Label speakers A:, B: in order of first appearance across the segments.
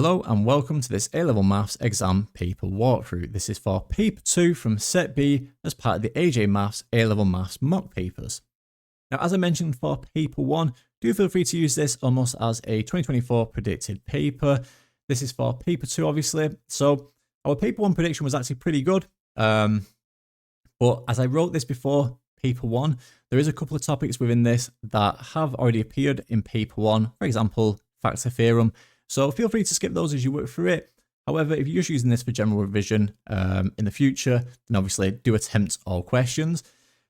A: Hello and welcome to this A-Level Maths exam paper walkthrough. This is for paper 2 from Set B as part of the AJMaths A-Level Maths mock papers. Now, as I mentioned for paper 1, do feel free to use this almost as a 2024 predicted paper. This is for paper 2, obviously. So our paper 1 prediction was actually pretty good. But as I wrote this before paper 1, there is a couple of topics within this that have already appeared in paper 1. For example, factor theorem. So feel free to skip those as you work through it. However, if you're just using this for general revision in the future, then obviously do attempt all questions.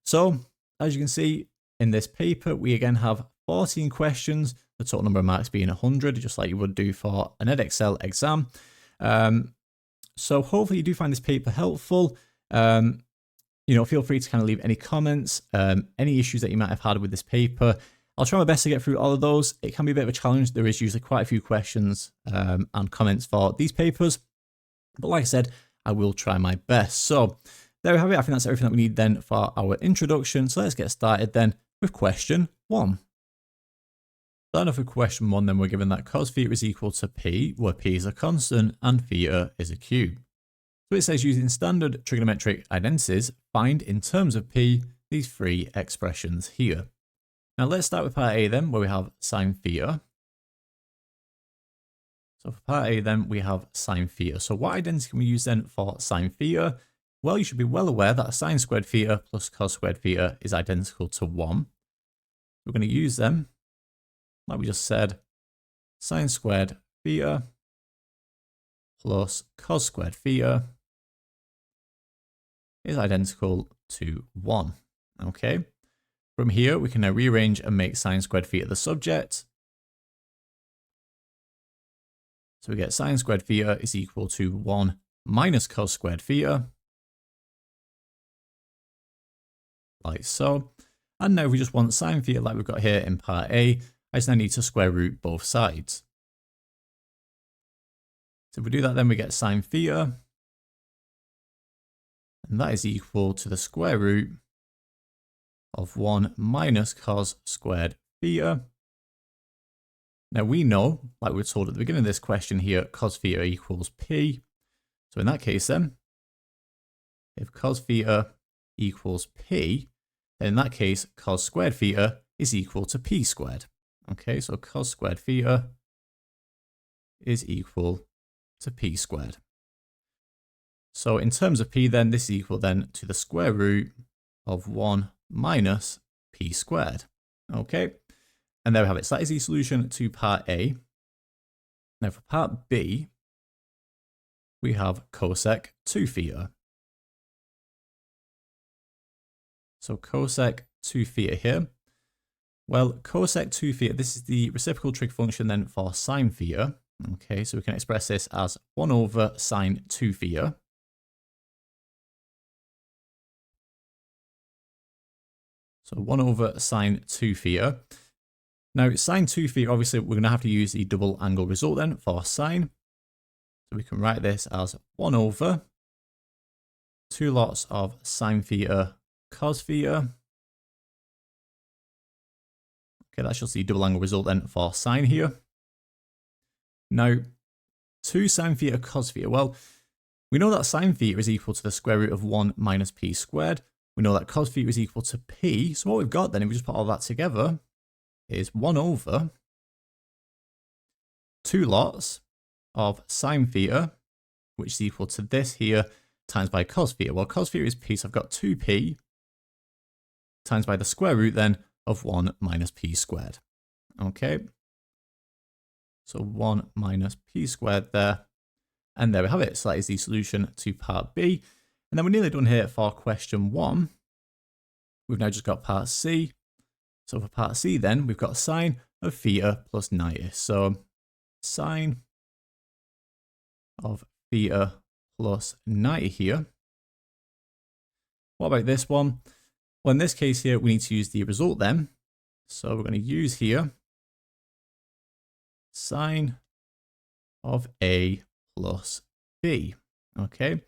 A: So as you can see in this paper, we again have 14 questions, the total number of marks being 100, just like you would do for an Edexcel exam. So hopefully you do find this paper helpful. Feel free to kind of leave any comments, any issues that you might have had with this paper. I'll try my best to get through all of those. It can be a bit of a challenge. There is usually quite a few questions and comments for these papers. But like I said, I will try my best. So there we have it. I think that's everything that we need then for our introduction. So let's get started then with question 1. Starting off with question 1, then we're given that cos theta is equal to p, where p is a constant and theta is a cube. So it says using standard trigonometric identities, find in terms of p these three expressions here. Now let's start with part A then, where we have sine theta. So for part A then, we have sine theta. So what identity can we use then for sine theta? Well, you should be well aware that sine squared theta plus cos squared theta is identical to 1. We're going to use them, like we just said, sine squared theta plus cos squared theta is identical to 1. Okay. From here, we can now rearrange and make sine squared theta the subject. So we get sine squared theta is equal to 1 minus cos squared theta, like so. And now if we just want sine theta like we've got here in part A, I just now need to square root both sides. So if we do that, then we get sine theta, and that is equal to the square root of 1 minus cos squared theta. Now we know, like we were told at the beginning of this question here, cos theta equals p. So in that case then, if cos theta equals p, then in that case, cos squared theta is equal to p squared. Okay, so cos squared theta is equal to p squared. So in terms of p then, this is equal then to the square root of 1 minus p squared. Okay, and there we have it. So that is the solution to part A. Now for part B, we have cosec 2 theta. So cosec 2 theta here. Well, cosec 2 theta, this is the reciprocal trig function then for sine theta. Okay, so we can express this as 1 over sine 2 theta. So 1 over sine 2 theta. Now sine 2 theta, obviously we're going to have to use the double angle result then for sine. So we can write this as 1 over 2 lots of sine theta cos theta. Okay, that's just the double angle result then for sine here. Now 2 sine theta cos theta. Well, we know that sine theta is equal to the square root of 1 minus p squared. We know that cos theta is equal to p. So what we've got then, if we just put all that together, is 1 over 2 lots of sine theta, which is equal to this here, times by cos theta. Well, cos theta is p, so I've got 2p times by the square root then of 1 minus p squared. Okay. So 1 minus p squared there. And there we have it. So that is the solution to part B. And then we're nearly done here for question 1. We've now just got part C. So for part C then, we've got sine of theta plus 90. So sine of theta plus 90 here. What about this one? Well, in this case here, we need to use the result then. So we're going to use here sine of A plus B. Okay.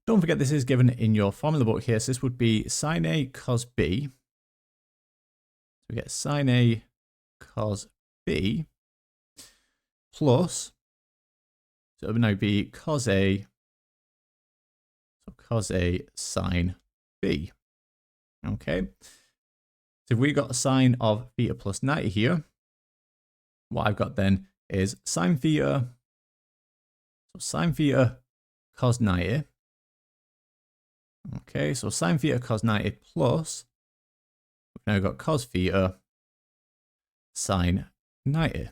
A: Don't forget this is given in your formula book here. So this would be sine A cos B. So we get sine A cos B plus So it would now be cos A, so cos A sine B. Okay. So if we got a sine of theta plus 90 here, what I've got then is sine theta, so sine theta cos 90. Okay, so sine theta cos 90 plus, we've now got cos theta sine 90.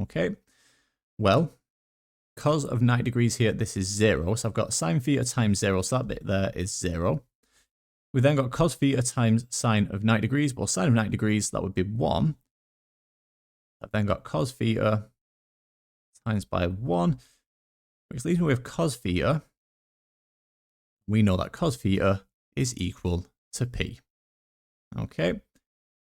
A: Okay, well, cos of 90 degrees here, this is 0. So I've got sine theta times 0, so that bit there is 0. We then got cos theta times sine of 90 degrees, well, sine of 90 degrees, that would be 1. I've then got cos theta times by 1, which leaves me with cos theta. We know that cos theta is equal to P. Okay, and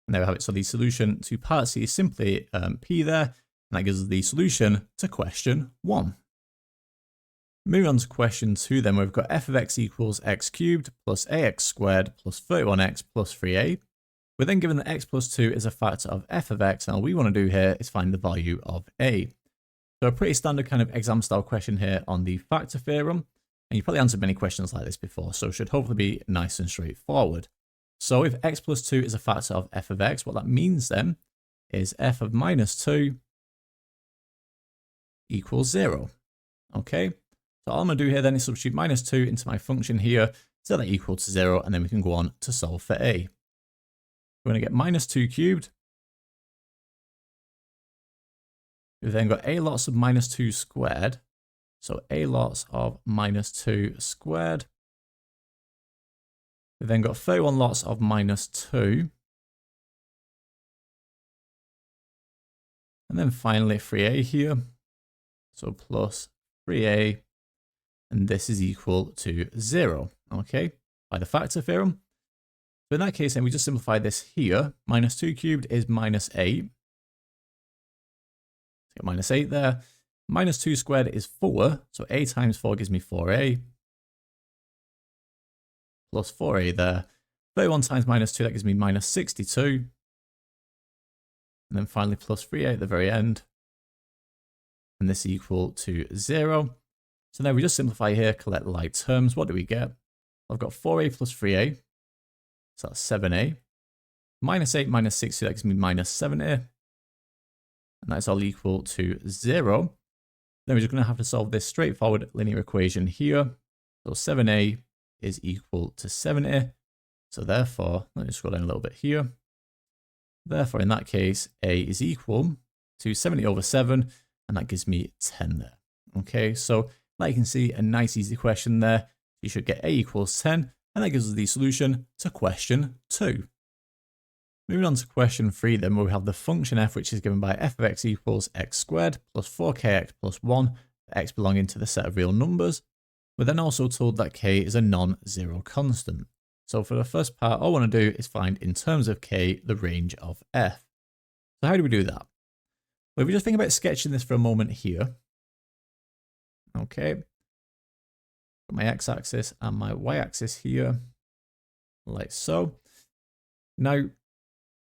A: there we have it. So the solution to part C is simply P there, and that gives us the solution to question 1. Moving on to question 2 then, we've got f of x equals x cubed plus ax squared plus 31x plus 3a. We're then given that x plus 2 is a factor of f of x, and all we want to do here is find the value of a. So a pretty standard kind of exam style question here on the factor theorem, and you've probably answered many questions like this before, so it should hopefully be nice and straightforward. So if x plus 2 is a factor of f of x, what that means then is f of minus 2 equals 0. Okay, so all I'm going to do here then is substitute minus 2 into my function here, set that equal to 0, and then we can go on to solve for a. We're going to get minus 2 cubed. We've then got a lots of minus 2 squared. So a lots of minus 2 squared. We've then got 31 lots of minus 2. And then finally 3a here. So plus 3a. And this is equal to 0. Okay, by the factor theorem. So in that case, then we just simplify this here. Minus 2 cubed is minus 8. Let's get minus 8 there. Minus 2 squared is 4. So a times 4 gives me 4a. Plus 4a there. 31 times minus 2, that gives me minus 62. And then finally plus 3a at the very end. And this is equal to 0. So now we just simplify here, collect like terms. What do we get? I've got 4a plus 3a. So that's 7a. Minus 8 minus 60, that gives me minus 7a. And that's all equal to 0. Then we're just going to have to solve this straightforward linear equation here. So 7a is equal to 7a. So therefore, let me scroll down a little bit here. Therefore, in that case, a is equal to 70 over 7, and that gives me 10 there. Okay, so like you can see, a nice easy question there. You should get a equals 10, and that gives us the solution to question 2. Moving on to question 3 then, where we have the function f, which is given by f of x equals x squared plus 4kx plus 1, x belonging to the set of real numbers. We're then also told that k is a non-zero constant. So for the first part, all I want to do is find, in terms of k, the range of f. So how do we do that? Well, if we just think about sketching this for a moment here. Okay. Got my x-axis and my y-axis here, like so. Now,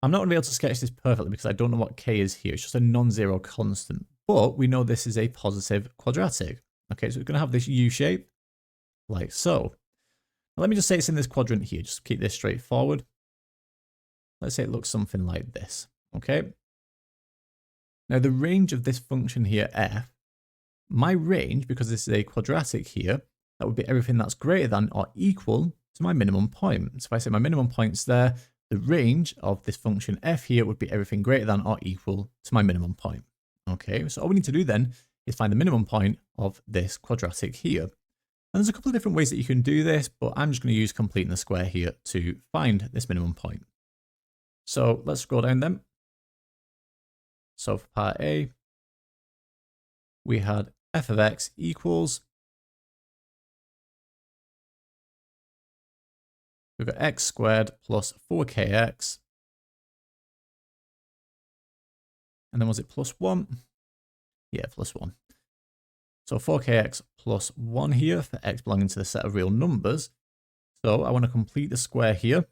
A: I'm not going to be able to sketch this perfectly because I don't know what k is here. It's just a non-zero constant. But we know this is a positive quadratic. Okay, so we're going to have this U shape, like so. Now, let me just say it's in this quadrant here. Just keep this straightforward. Let's say it looks something like this. Okay. Now, the range of this function here, f, my range, because this is a quadratic here, that would be everything that's greater than or equal to my minimum point. So if I say my minimum point's there, the range of this function f here would be everything greater than or equal to my minimum point. Okay, so all we need to do then is find the minimum point of this quadratic here. And there's a couple of different ways that you can do this, but I'm just going to use completing the square here to find this minimum point. So let's scroll down then. So for part A, we had f of x equals, we've got x squared plus 4kx. And then was it plus 1? Yeah, plus 1. So 4kx plus 1 here for x belonging to the set of real numbers. So I want to complete the square here.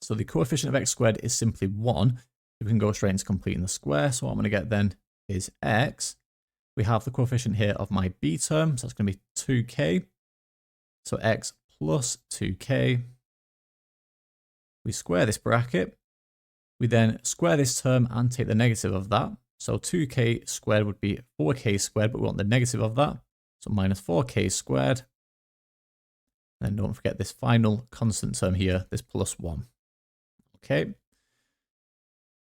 A: So the coefficient of x squared is simply 1. We can go straight into completing the square. So what I'm going to get then is x. we have the coefficient here of my b term, so that's going to be 2k. So x plus 2k. We square this bracket. We then square this term and take the negative of that. So 2k squared would be 4k squared, but we want the negative of that. So minus 4k squared. And don't forget this final constant term here, this plus 1. Okay.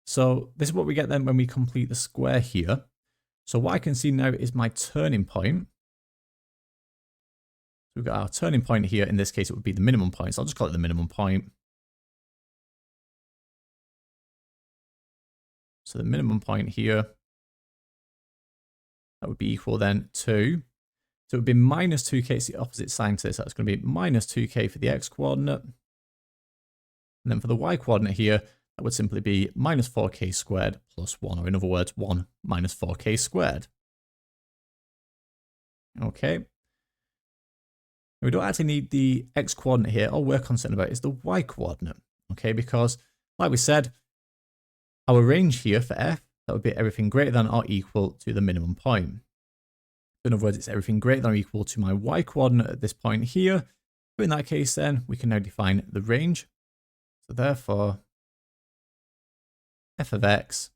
A: So this is what we get then when we complete the square here. So what I can see now is my turning point. So we've got our turning point here. In this case, it would be the minimum point. So I'll just call it the minimum point. So the minimum point here, that would be equal then to, so it would be minus 2k, it's the opposite sign to this. That's going to be minus 2k for the x coordinate. And then for the y coordinate here, that would simply be minus 4k squared plus 1, or in other words, 1 minus 4k squared. Okay. We don't actually need the x coordinate here. All we're concerned about is the y coordinate. Okay, because like we said, our range here for f, that would be everything greater than or equal to the minimum point. In other words, it's everything greater than or equal to my y coordinate at this point here. But in that case, then we can now define the range. So therefore, f of x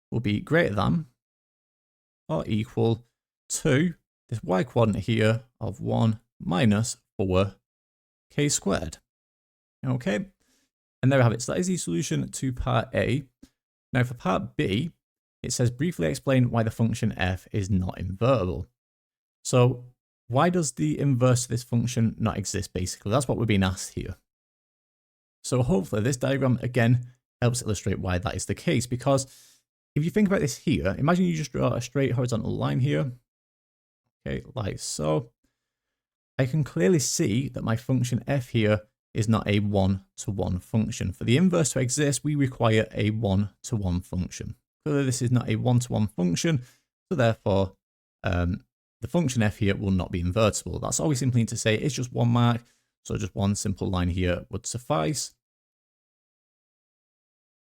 A: will be greater than or equal to this y coordinate here of 1 minus 4k squared. Okay. And there we have it. So that is the solution to part A. Now for part B, it says briefly explain why the function f is not invertible. So why does the inverse to this function not exist basically? That's what we're being asked here. So hopefully this diagram again helps illustrate why that is the case, because if you think about this here, imagine you just draw a straight horizontal line here. Okay, like so. I can clearly see that my function f here is not a one-to-one function. For the inverse to exist, we require a one-to-one function. Clearly, this is not a one-to-one function, so therefore, the function f here will not be invertible. That's all we simply need to say. It's just one mark, so just one simple line here would suffice.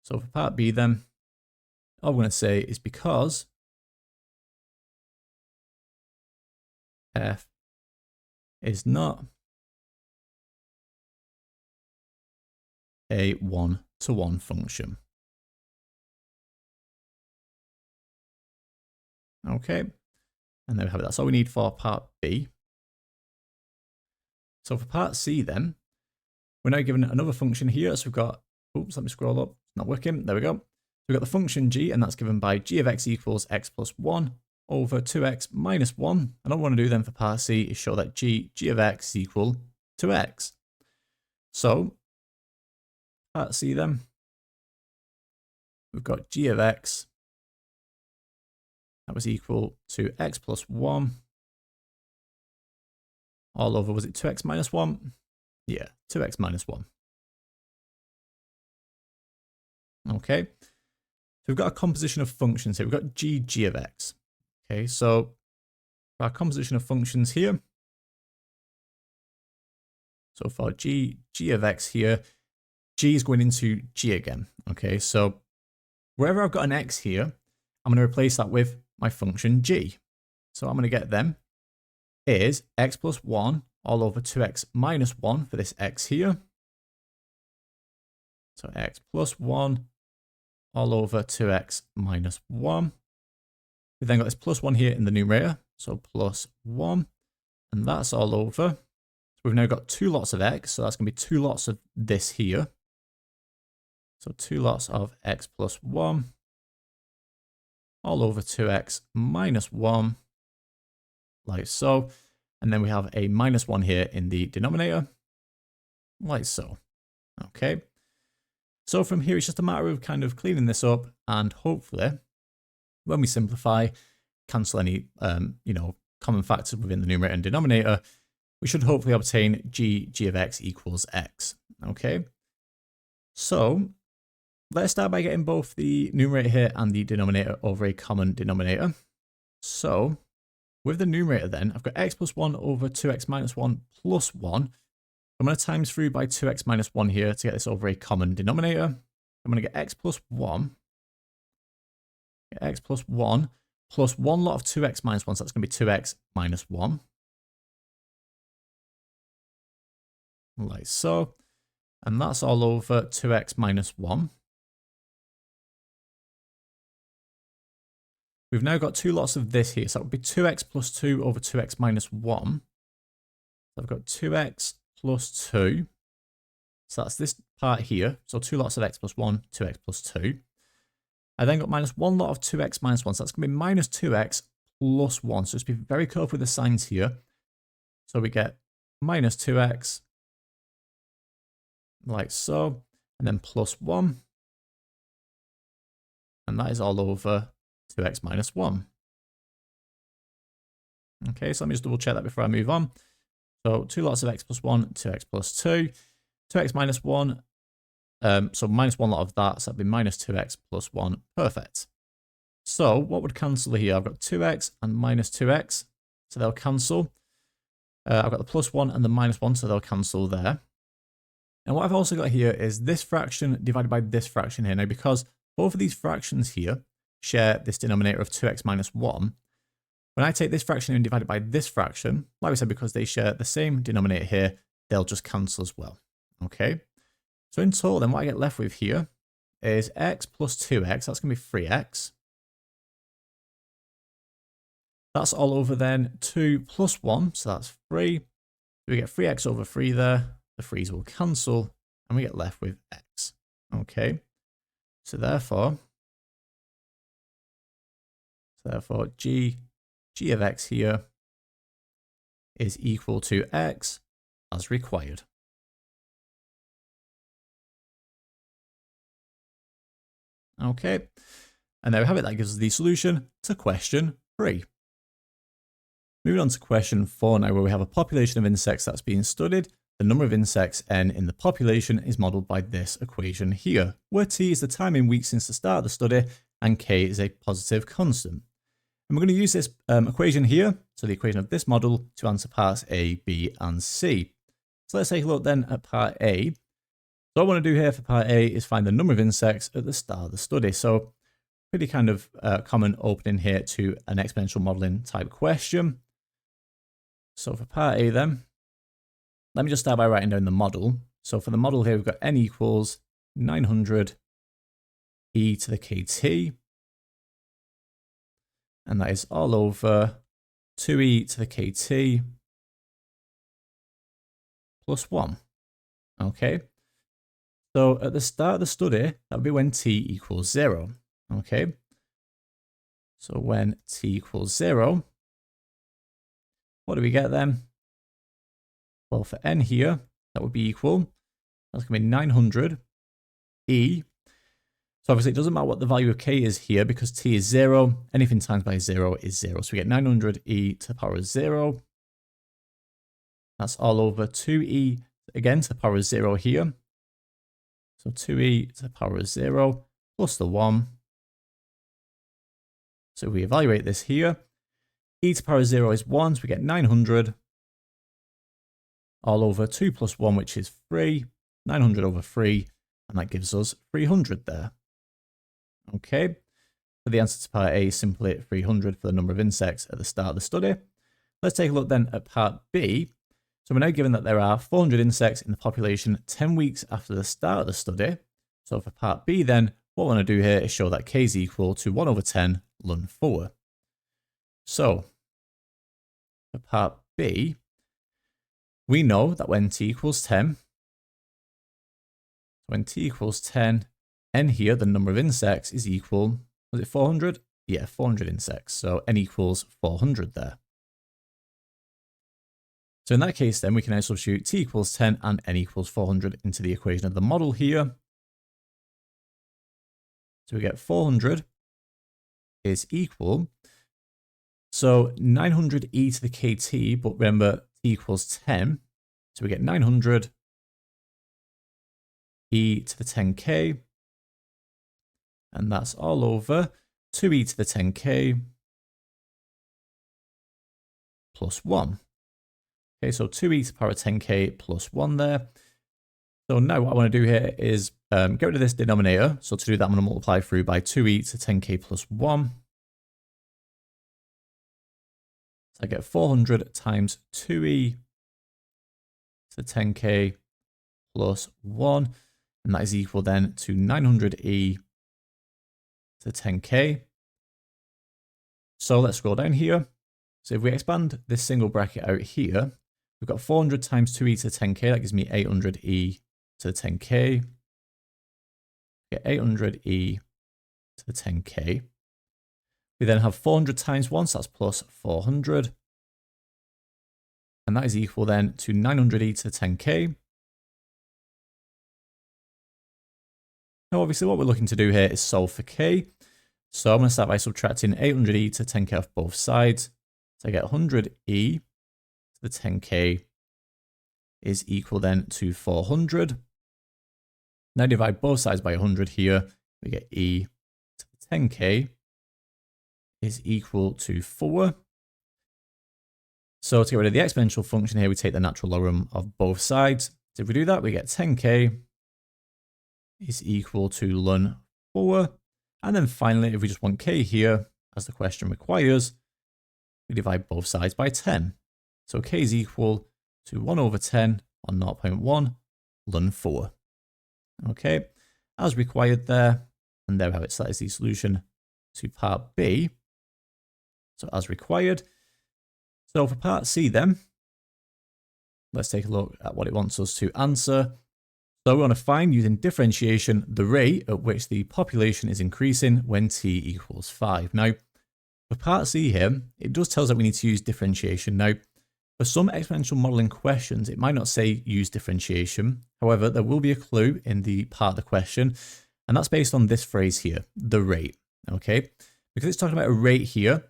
A: So for part B then, all we're going to say is because f is not a one-to-one function. Okay, and there we have it. That's all we need for part B. So for part C then, we're now given another function here. So we've got, oops, let me scroll up. It's not working. There we go. We've got the function g, and that's given by g of x equals x plus 1 over 2x minus 1. And all I want to do then for part C is show that g of x is equal to x. So part C then, we've got g of x, that was equal to x plus 1 all over, was it 2x minus 1? Yeah, 2x minus 1. Okay, so we've got a composition of functions here. We've got g of x. Okay, so for our composition of functions here, so for g of x here, g is going into g again. Okay, so wherever I've got an x here, I'm going to replace that with my function g. So I'm going to get them is x plus 1 all over 2x minus 1 for this x here. So x plus 1 all over 2x minus 1. We then got this plus 1 here in the numerator, so plus 1, and that's all over. So we've now got two lots of x, so that's going to be two lots of this here. So two lots of x plus 1 all over 2x minus 1, like so. And then we have a minus 1 here in the denominator, like so. Okay. So from here, it's just a matter of kind of cleaning this up, and hopefully, when we simplify, cancel any, common factors within the numerator and denominator, we should hopefully obtain g of x equals x. Okay. So let's start by getting both the numerator here and the denominator over a common denominator. So with the numerator then, I've got x plus 1 over 2x minus 1 plus 1. I'm going to times through by 2x minus 1 here to get this over a common denominator. I'm going to get x plus 1. Get x plus 1 plus one lot of 2x minus 1, so that's going to be 2x minus 1. Like so. And that's all over 2x minus 1. We've now got two lots of this here, so that would be 2x plus 2 over 2x minus 1. So I've got 2x plus 2. So that's this part here. So two lots of x plus 1, 2x plus 2. I then got minus one lot of 2x minus 1. So that's going to be minus 2x plus 1. So just be very careful with the signs here. So we get minus 2x, like so, and then plus 1. And that is all over 2x minus 1. Okay, so let me just double check that before I move on. So two lots of x plus 1, 2x plus 2. 2x minus 1, so minus one lot of that, so that'd be minus 2x plus 1. Perfect. So what would cancel here? I've got 2x and minus 2x, so they'll cancel. I've got the plus 1 and the minus 1, so they'll cancel there. And what I've also got here is this fraction divided by this fraction here. Now, because both of these fractions here share this denominator of 2x minus 1, when I take this fraction and divide it by this fraction, like we said, because they share the same denominator here, they'll just cancel as well. Okay, so in total then what I get left with here is x plus 2x, that's going to be 3x. That's all over then 2 plus 1, so that's 3. We get 3x over 3 there, the 3's will cancel, and we get left with x. Okay, so therefore g of x here is equal to x as required. Okay, and there we have it. That gives us the solution to question 3. Moving on to question 4 now, where we have a population of insects that's being studied. The number of insects n in the population is modeled by this equation here, where t is the time in weeks since the start of the study and k is a positive constant. And we're going to use this equation here, so the equation of this model, to answer parts A, B, and C. So let's take a look then at part A. So what I want to do here for part A is find the number of insects at the start of the study. So pretty kind of common opening here to an exponential modeling type question. So for part A then, let me just start by writing down the model. So for the model here, we've got n equals 900 e to the kt. And that is all over 2e to the kt plus 1. Okay. So at the start of the study, that would be when t equals 0. Okay. So when t equals 0, what do we get then? Well, for n here, that would be equal. That's going to be 900 e. So obviously it doesn't matter what the value of k is here because t is 0. Anything times by 0 is 0. So we get 900 e to the power of 0. That's all over 2e again to the power of 0 here. So 2e to the power of 0 plus the 1. So if we evaluate this here, e to the power of 0 is 1, so we get 900 all over 2 plus 1, which is 3, 900 over 3, and that gives us 300 there. Okay, so the answer to part A is simply 300 for the number of insects at the start of the study. Let's take a look then at part B. So we're now given that there are 400 insects in the population 10 weeks after the start of the study. So for part B then, what we want to do here is show that k is equal to 1 over 10 ln 4. So for part B, we know that when t equals 10, when t equals 10, n here, the number of insects, is equal, was it 400? Yeah, 400 insects. So n equals 400 there. So in that case, then we can now substitute t equals 10 and n equals 400 into the equation of the model here. So we get 400 is equal. So 900 e to the kt, but remember t equals 10. So we get 900 e to the 10k. And that's all over 2e to the 10k plus 1. Okay, so 2e to the power of 10k plus 1 there. So now what I want to do here is get rid of this denominator. So to do that, I'm going to multiply through by 2e to 10k plus 1. So I get 400 times 2e to the 10k plus 1, and that is equal then to 900e to the 10k. So let's scroll down here. So if we expand this single bracket out here, we've got 400 times 2e to the 10k, that gives me 800e to the 10k. Get 800e to the 10k. We then have 400 times 1, so that's plus 400. And that is equal then to 900e to the 10k. Now obviously what we're looking to do here is solve for k. So I'm going to start by subtracting 800e to the 10k off both sides. So I get 100e to the 10k is equal then to 400. Now divide both sides by 100 here. We get e to the 10k is equal to 4. So to get rid of the exponential function here, we take the natural logarithm of both sides. So if we do that, we get 10k is equal to ln 4. And then finally, if we just want k here, as the question requires, we divide both sides by 10. So k is equal to 1 over 10 on 0.1 ln 4. Okay, as required there. And there we have it. So that is the solution to part B. So as required. So for part C then, let's take a look at what it wants us to answer. So we want to find, using differentiation, the rate at which the population is increasing when t equals 5. Now, for part C here, it does tell us that we need to use differentiation. Now, for some exponential modeling questions, it might not say use differentiation. However, there will be a clue in the part of the question, and that's based on this phrase here, the rate. Okay, because it's talking about a rate here,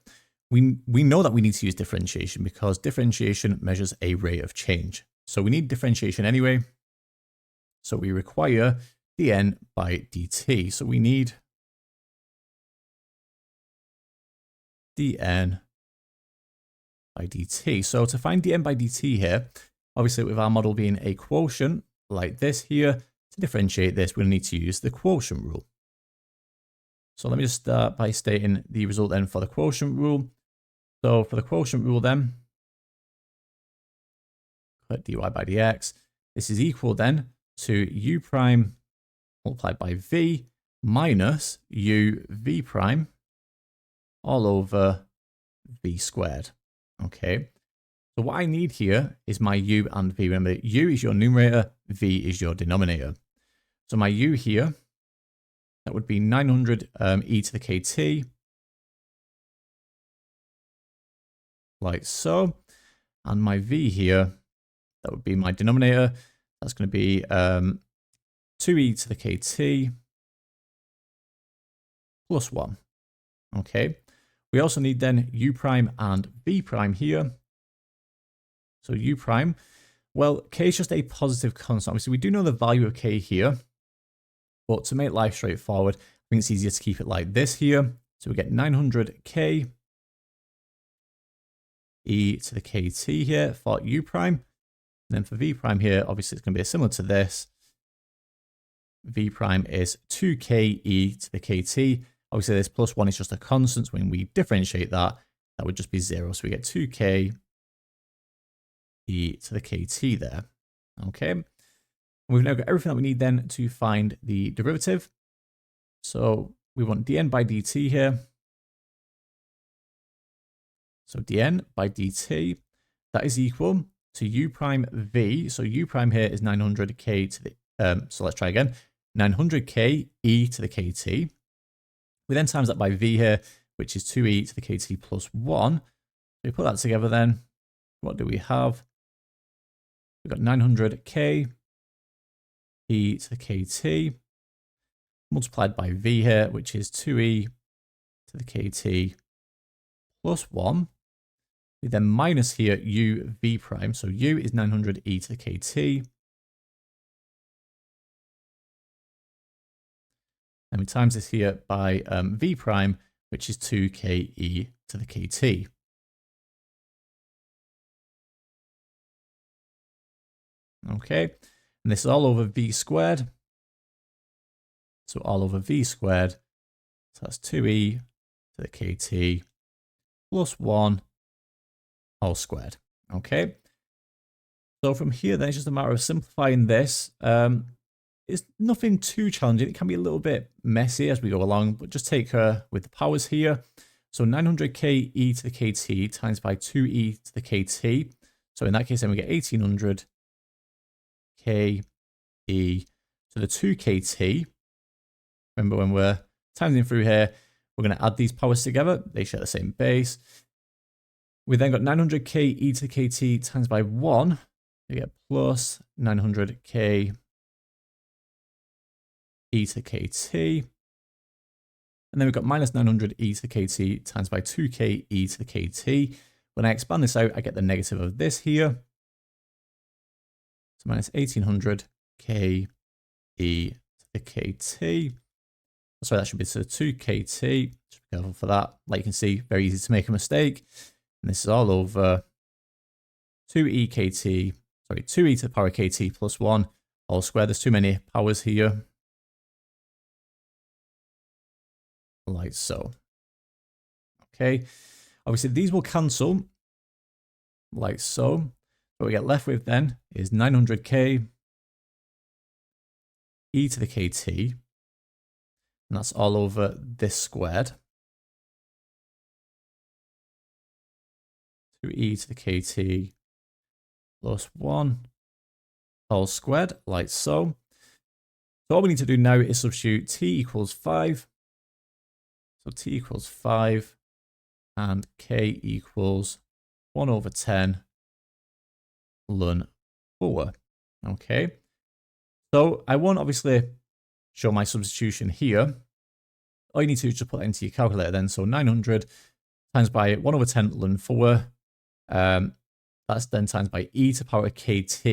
A: we know that we need to use differentiation because differentiation measures a rate of change. So we need differentiation anyway. So we require dn by dt. So we need dn by dt. So to find dn by dt here, obviously with our model being a quotient like this here, to differentiate this, we'll need to use the quotient rule. So let me just start by stating the result then for the quotient rule. So for the quotient rule then, put dy by dx, this is equal then to u prime multiplied by v minus u v prime all over v squared. Okay, so what I need here is my u and v. Remember, u is your numerator, v is your denominator. So my u here, that would be 900 e to the kt, like so. And my v here, that would be my denominator. That's going to be 2e to the kt plus 1. Okay. We also need then u prime and v prime here. So u prime, well, k is just a positive constant. Obviously, we do know the value of k here, but to make life straightforward, I think it's easier to keep it like this here. So we get 900k e to the kt here for u prime. And then for v prime here, obviously it's going to be similar to this. V prime is 2k e to the kt. Obviously this plus 1 is just a constant. So when we differentiate that, that would just be 0. So we get 2k e to the kt there. Okay. And we've now got everything that we need then to find the derivative. So we want dn by dt here. So dn by dt, that is equal to u prime v. So u prime here is 900k to the, so let's try again, 900k e to the kt. We then times that by v here, which is 2e to the kt plus 1. So we put that together then, what do we have? We've got 900k e to the kt multiplied by v here, which is 2e to the kt plus 1. We then minus here u v prime. So u is 900 e to the kt. And we times this here by v prime, which is 2k e to the kt. Okay, and this is all over v squared. So all over v squared. So that's 2e to the kt plus 1 all squared. Okay. So from here, then it's just a matter of simplifying this. It's nothing too challenging. It can be a little bit messy as we go along, but just take with the powers here. So 900k e to the kt times by 2e to the kt. So in that case, then we get 1800 k e to the 2kt. Remember, when we're timesing through here, we're going to add these powers together. They share the same base. We then got 900k e to the kt times by 1. We get plus 900k e to the kt. And then we've got minus 900 e to the kt times by 2k e to the kt. When I expand this out, I get the negative of this here. So minus 1800 k e to the kt. Sorry, that should be to the 2kt. Just be careful for that. Like you can see, very easy to make a mistake. And this is all over 2e to the power kt plus 1 all squared. There's too many powers here. Like so. Okay. Obviously, these will cancel. Like so. What we get left with then is 900k e to the kt. And that's all over this squared. 2e to the kt plus 1 all squared, like so. So all we need to do now is substitute t equals 5. So t equals 5 and k equals 1 over 10 ln 4. Okay. So I won't obviously show my substitution here. All you need to do is just put that into your calculator then. So 900 times by 1 over 10 ln 4. That's then times by e to the power kt.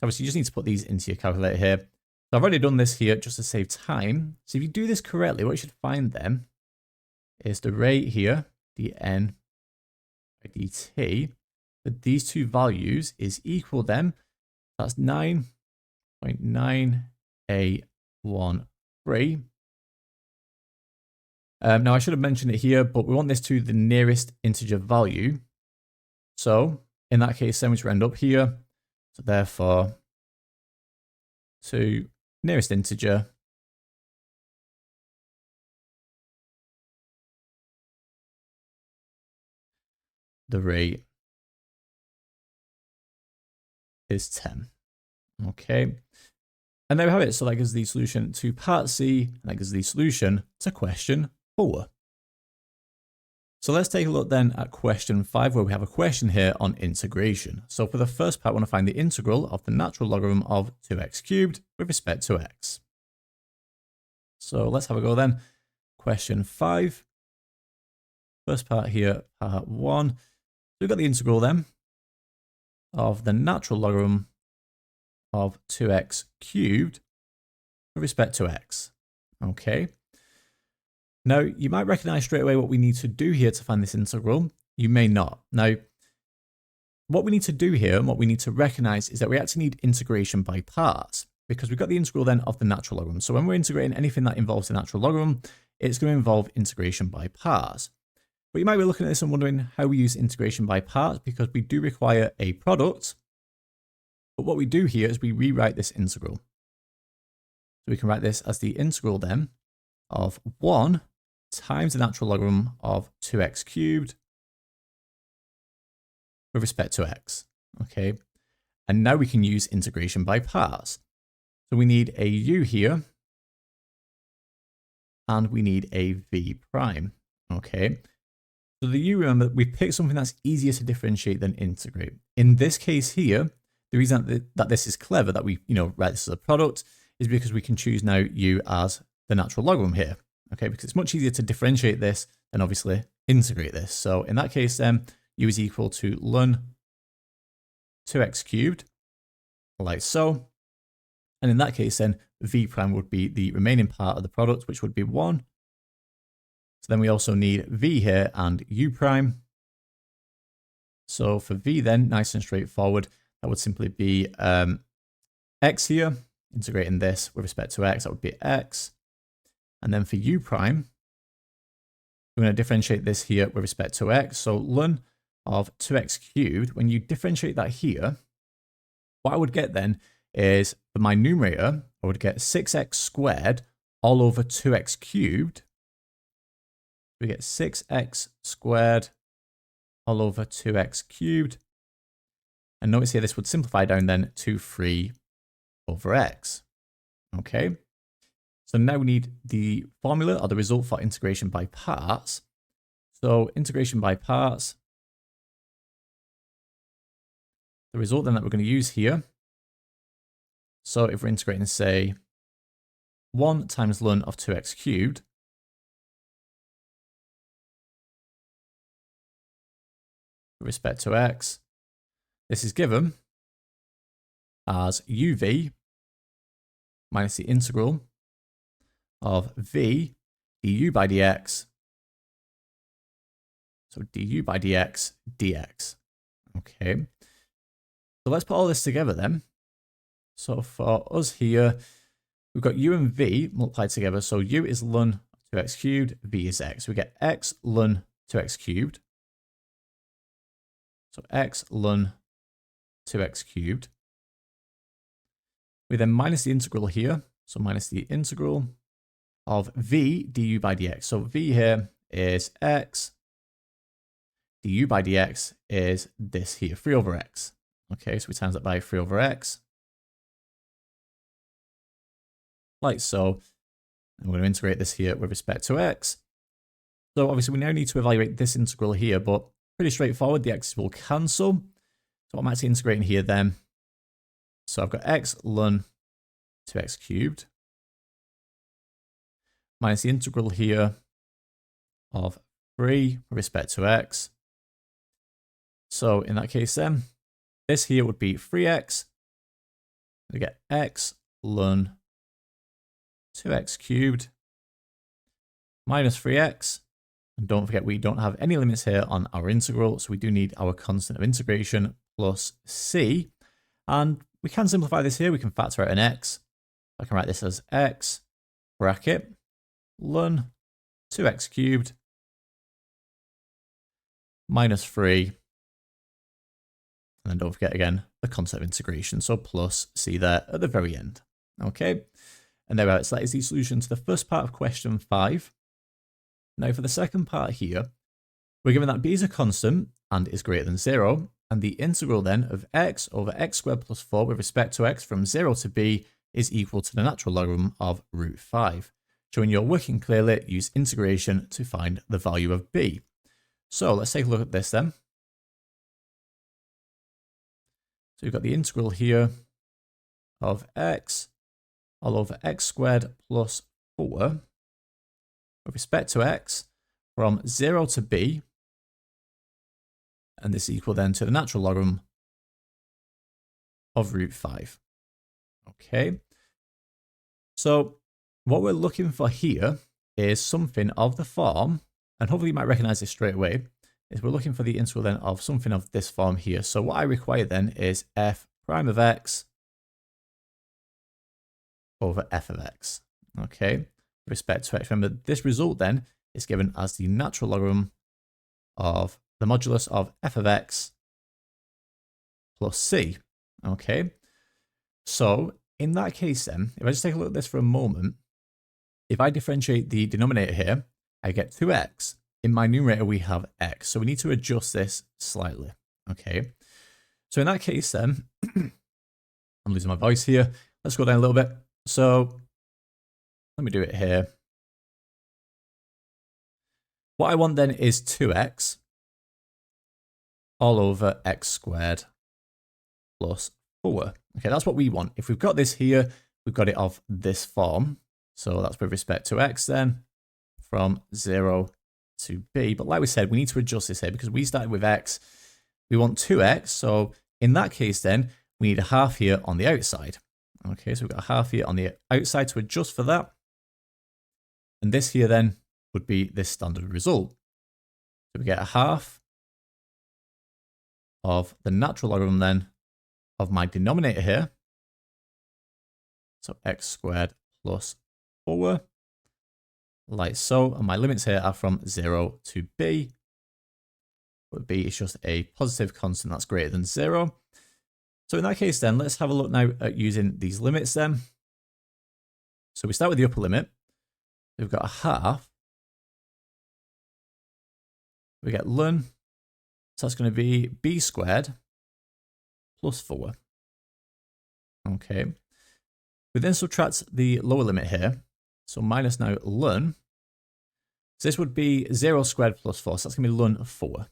A: Obviously, you just need to put these into your calculator here. So I've already done this here just to save time. So if you do this correctly, what you should find then is the rate here, dn by dt, but these two values is equal then. That's 9.9813. Now I should have mentioned it here, but we want this to the nearest integer value. So in that case, then we should end up here. So therefore, to nearest integer, the rate is 10. Okay. And there we have it. So that gives the solution to part C, and that gives the solution to question 4. So let's take a look then at question 5, where we have a question here on integration. So for the first part, I want to find the integral of the natural logarithm of 2x cubed with respect to x. So let's have a go then. Question 5. First part here, part 1. So we've got the integral then of the natural logarithm of 2x cubed with respect to x. Okay. Now, you might recognize straight away what we need to do here to find this integral. You may not. Now, what we need to do here and what we need to recognize is that we actually need integration by parts, because we've got the integral then of the natural logarithm. So when we're integrating anything that involves the natural logarithm, it's going to involve integration by parts. But you might be looking at this and wondering how we use integration by parts, because we do require a product. But what we do here is we rewrite this integral. So we can write this as the integral then of 1 times the natural logarithm of 2x cubed with respect to x. Okay. And now we can use integration by parts. So we need a u here and we need a v prime. Okay. So the u, remember, we picked something that's easier to differentiate than integrate. In this case here, the reason that this is clever, that we write this as a product, is because we can choose now u as the natural logarithm here. Okay, because it's much easier to differentiate this than obviously integrate this. So in that case, then u is equal to ln 2x cubed, like so. And in that case, then v prime would be the remaining part of the product, which would be 1. So then we also need v here and u prime. So for v then, nice and straightforward, that would simply be x here, integrating this with respect to x, that would be x. And then for u prime, we're going to differentiate this here with respect to x. So ln of 2x cubed, when you differentiate that here, what I would get then is, for my numerator, I would get 6x squared all over 2x cubed. We get 6x squared all over 2x cubed. And notice here this would simplify down then to 3 over x. Okay. So now we need the formula or the result for integration by parts. So integration by parts, the result then that we're going to use here. So if we're integrating, say, 1 times ln of 2x cubed, with respect to x, this is given as uv minus the integral of v du by dx, so du by dx dx. Okay, so let's put all this together then. So for us here, we've got u and v multiplied together. So u is ln 2x cubed, v is x. We get x ln 2x cubed. So x ln 2x cubed. We then minus the integral here. So minus the integral of v du by dx. So v here is x. Du by dx is this here, 3 over x. Okay, so we times that by 3 over x. Like so. And we're going to integrate this here with respect to x. So obviously we now need to evaluate this integral here, but pretty straightforward. The x's will cancel. So I'm actually integrating here then. So I've got x ln 2x cubed minus the integral here of 3 with respect to x. So in that case then, this here would be 3x. We get x ln 2x cubed minus 3x. And don't forget, we don't have any limits here on our integral, so we do need our constant of integration plus c. And we can simplify this here. We can factor out an x. I can write this as x bracket ln 2x cubed minus 3. And then don't forget again the constant of integration, so plus c there at the very end. Okay, and there we are. So that is the solution to the first part of question 5. Now for the second part here, we're given that b is a constant and is greater than 0, and the integral then of x over x squared plus 4 with respect to x from 0 to b is equal to the natural logarithm of root 5. Showing you're working clearly, use integration to find the value of b. So let's take a look at this then. So we've got the integral here of x all over x squared plus 4 with respect to x from 0 to b, and this is equal then to the natural logarithm of root 5. Okay, so what we're looking for here is something of the form, and hopefully you might recognize this straight away, is we're looking for the integral then of something of this form here. So what I require then is f prime of x over f of x. Okay, with respect to x. Remember, this result then is given as the natural logarithm of the modulus of f of x plus c. Okay, so in that case then, if I just take a look at this for a moment, if I differentiate the denominator here, I get 2x. In my numerator, we have x. So we need to adjust this slightly. Okay, so in that case then, I'm losing my voice here. Let's go down a little bit. So let me do it here. What I want then is 2x all over x squared plus 4. Okay, that's what we want. If we've got this here, we've got it of this form. So that's with respect to x then, from 0 to b. But like we said, we need to adjust this here because we started with x. We want 2x. So in that case then, we need a half here on the outside. Okay, so we've got a half here on the outside to adjust for that. And this here then would be this standard result. So we get a half of the natural logarithm then of my denominator here. So x squared plus 4, like so. And my limits here are from 0 to b. but b is just a positive constant that's greater than 0. So in that case then, let's have a look now at using these limits then. So we start with the upper limit. We've got a half. We get ln. So that's going to be b squared plus 4. Okay. We then subtract the lower limit here. So minus now ln. So this would be 0 squared plus 4. So that's going to be ln of 4.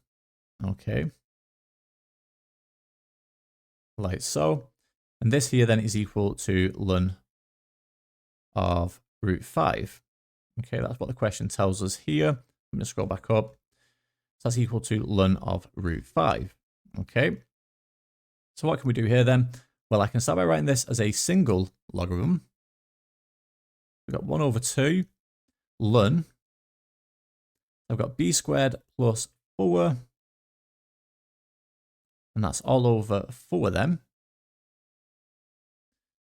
A: Okay. Like so. And this here then is equal to ln of root 5. Okay, that's what the question tells us here. I'm going to scroll back up. So that's equal to ln of root 5. Okay. So what can we do here then? Well, I can start by writing this as a single logarithm. We've got 1 over 2 ln. I've got b squared plus 4. And that's all over 4 then.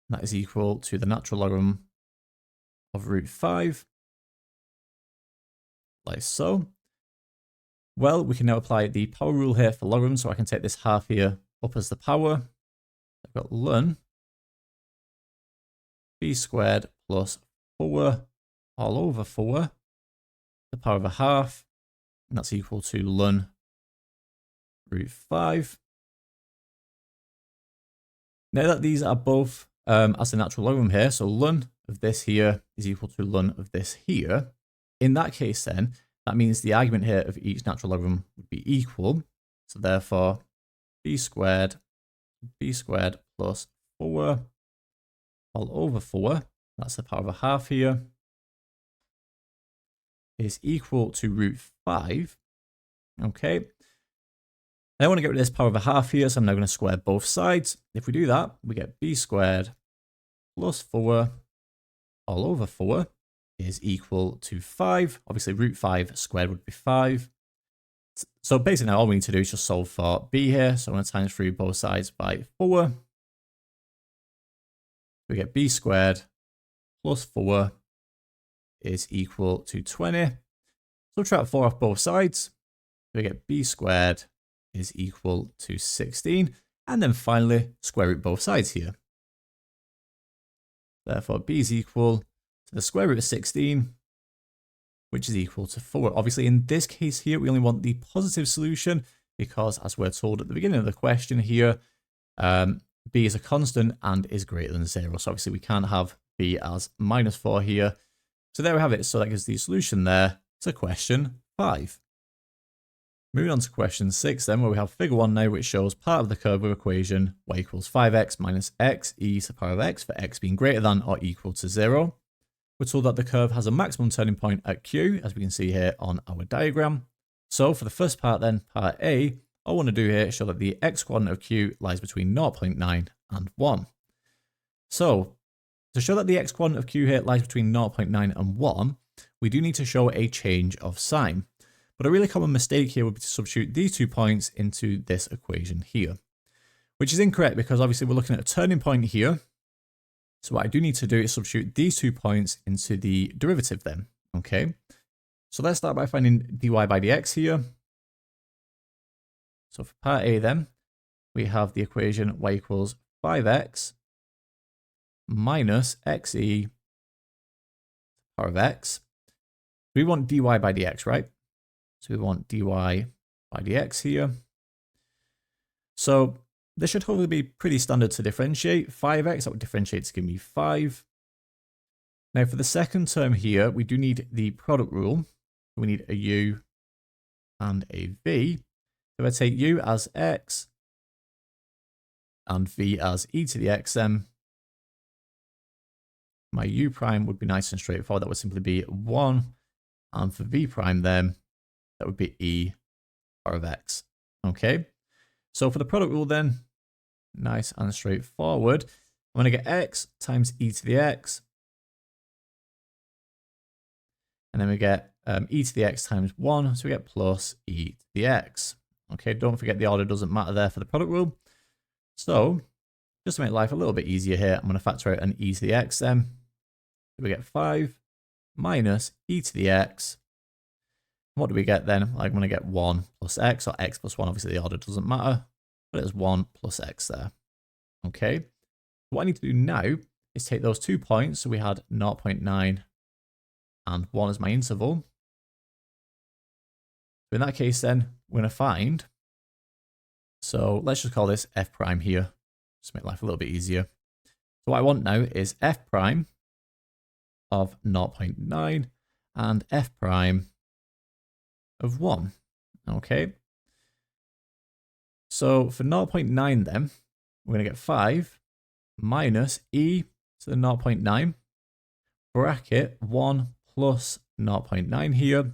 A: That is equal to the natural logarithm of root 5. Like so. Well, we can now apply the power rule here for logarithms. So I can take this half here up as the power. I've got ln b squared plus 4 all over 4, the power of a half, and that's equal to ln root 5. Now that these are both as the natural logarithm here, so ln of this here is equal to ln of this here, in that case then, that means the argument here of each natural logarithm would be equal. So therefore, b squared plus 4 all over 4, that's the power of a half here, is equal to root 5. Okay. Now I want to get rid of this power of a half here, so I'm now going to square both sides. If we do that, we get b squared plus 4 all over 4 is equal to 5. Obviously, root 5 squared would be 5. So basically now all we need to do is just solve for b here. So I'm going to times through both sides by 4. We get b squared plus 4 is equal to 20. Subtract 4 off both sides. We get b squared is equal to 16. And then finally, square root both sides here. Therefore, b is equal to the square root of 16, which is equal to 4. Obviously, in this case here, we only want the positive solution because, as we're told at the beginning of the question here, b is a constant and is greater than 0. So obviously, we can't have b as minus 4 here. So there we have it. So that gives the solution there to question 5. Moving on to question 6 then, where we have figure 1 now, which shows part of the curve of equation y equals 5x minus x e to the power of x for x being greater than or equal to 0. We're told that the curve has a maximum turning point at Q, as we can see here on our diagram. So for the first part then, part A, all I want to do here is show that the x coordinate of Q lies between 0.9 and 1. So to show that the x coordinate of Q here lies between 0.9 and 1, we do need to show a change of sign. But a really common mistake here would be to substitute these 2 points into this equation here, which is incorrect because obviously we're looking at a turning point here. So what I do need to do is substitute these 2 points into the derivative then, okay? So let's start by finding dy by dx here. So for part A then, we have the equation y equals 5x minus xe power of x. We want dy by dx, right? So we want dy by dx here. So this should hopefully be pretty standard to differentiate. 5x, that would differentiate to give me 5. Now for the second term here, we do need the product rule. We need a u and a v. So if I take u as x and v as e to the x, then my u prime would be nice and straightforward. That would simply be 1. And for v prime then, that would be e power of x. Okay. So for the product rule then, nice and straightforward. I'm going to get x times e to the x. And then we get e to the x times 1. So we get plus e to the x. Okay, don't forget the order doesn't matter there for the product rule. So just to make life a little bit easier here, I'm going to factor out an e to the x then. So we get 5 minus e to the x. What do we get then? I'm going to get 1 plus x, or x plus 1. Obviously, the order doesn't matter, but it's 1 plus x there. Okay. What I need to do now is take those 2 points. So we had 0.9 and 1 as my interval. So in that case, then we're going to find. So let's just call this f prime here, just to make life a little bit easier. So what I want now is f prime of 0.9 and f prime of 1. Okay. So for 0.9 then, we're going to get 5 minus e to the 0.9 bracket 1 plus 0.9 here.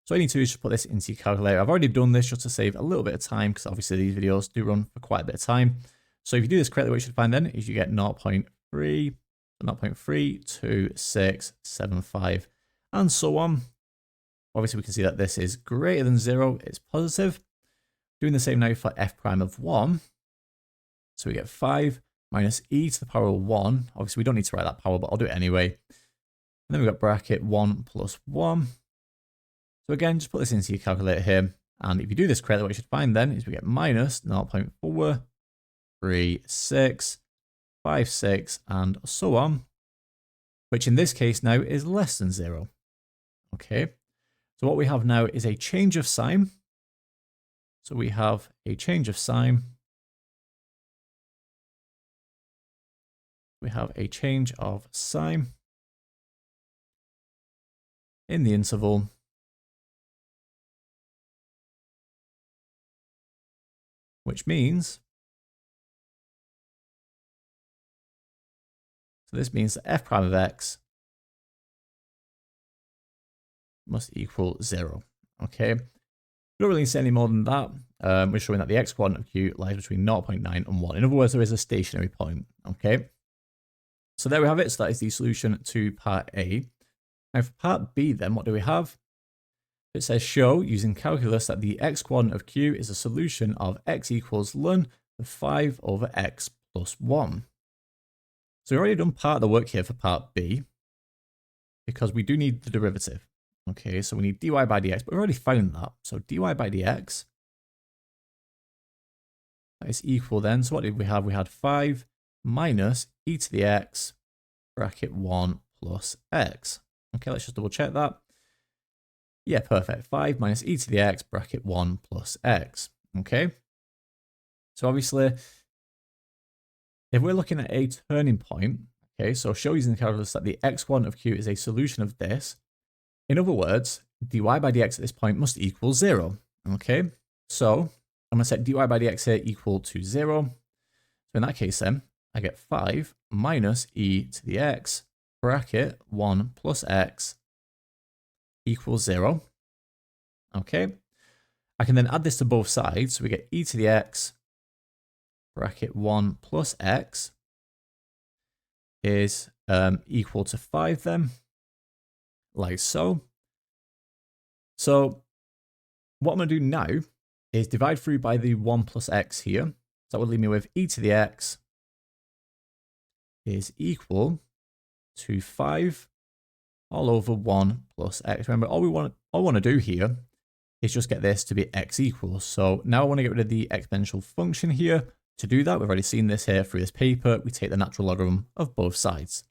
A: So all you need to do is just put this into your calculator. I've already done this just to save a little bit of time because obviously these videos do run for quite a bit of time. So if you do this correctly, what you should find then is you get 0.3, 0.32675, and so on. Obviously, we can see that this is greater than 0. It's positive. Doing the same now for f prime of 1. So we get 5 minus e to the power of 1. Obviously, we don't need to write that power, but I'll do it anyway. And then we've got bracket 1 plus 1. So again, just put this into your calculator here. And if you do this correctly, what you should find then is we get minus 0.43656, and so on, which in this case now is less than 0. Okay. So what we have now is a change of sign. So we have a change of sign. We have a change of sign in the interval, which means, so this means that f prime of x must equal 0. Okay. We don't really say any more than that. We're showing that the x coordinate of q lies between 0.9 and 1. In other words, there is a stationary point. Okay. So there we have it. So that is the solution to part A. Now for part B then, what do we have? It says show using calculus that the x coordinate of q is a solution of x equals ln of 5 over x plus 1. So we've already done part of the work here for part B because we do need the derivative. Okay, so we need dy by dx, but we've already found that. So dy by dx, that is equal then. So what did we have? We had 5 minus e to the x bracket 1 plus x. Okay, let's just double check that. Yeah, perfect. 5 minus e to the x bracket 1 plus x. Okay. So obviously, if we're looking at a turning point, okay, so show using the calculus that the x coordinate of q is a solution of this. In other words, dy by dx at this point must equal 0. Okay, so I'm going to set dy by dx here equal to 0. So in that case then, I get 5 minus e to the x bracket 1 plus x equals 0. Okay, I can then add this to both sides. So we get e to the x bracket 1 plus x is equal to 5 then, like so. So what I'm going to do now is divide through by the 1 plus x here. So that would leave me with e to the x is equal to 5 all over 1 plus x. Remember, all we want to do here is just get this to be x equals. So now I want to get rid of the exponential function here. To do that, we've already seen this here through this paper. We take the natural logarithm of both sides.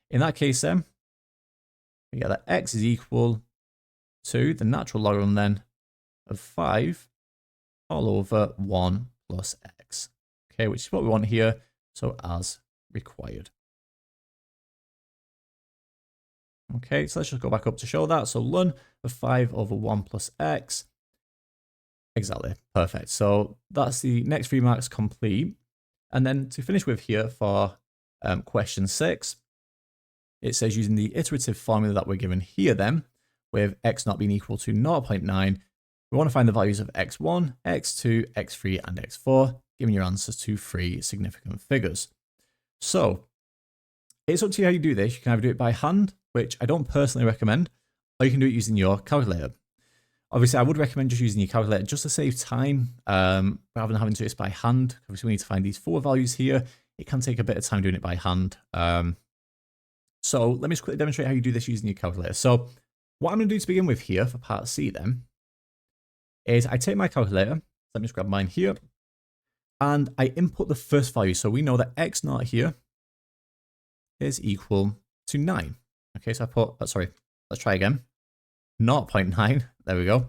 A: In that case then, we get that x is equal to the natural logarithm then of 5 all over 1 plus x. Okay, which is what we want here. So as required. Okay, so let's just go back up to show that. So ln of 5 over 1 plus x. Exactly, perfect. So that's the next 3 marks complete. And then to finish with here for question 6, it says using the iterative formula that we're given here then, with x not being equal to 0.9, we want to find the values of x1, x2, x3, and x4, giving your answers to 3 significant figures. So it's up to you how you do this. You can either do it by hand, which I don't personally recommend, or you can do it using your calculator. Obviously, I would recommend just using your calculator just to save time rather than having to do this by hand. Obviously, we need to find these 4 values here. It can take a bit of time doing it by hand. So let me just quickly demonstrate how you do this using your calculator. So What I'm going to do to begin with here for part C then is I take my calculator, let me just grab mine here, and I input the first value. So we know that x naught here is equal to 9. Okay, so I put, sorry, let's try again. 0.9, there we go.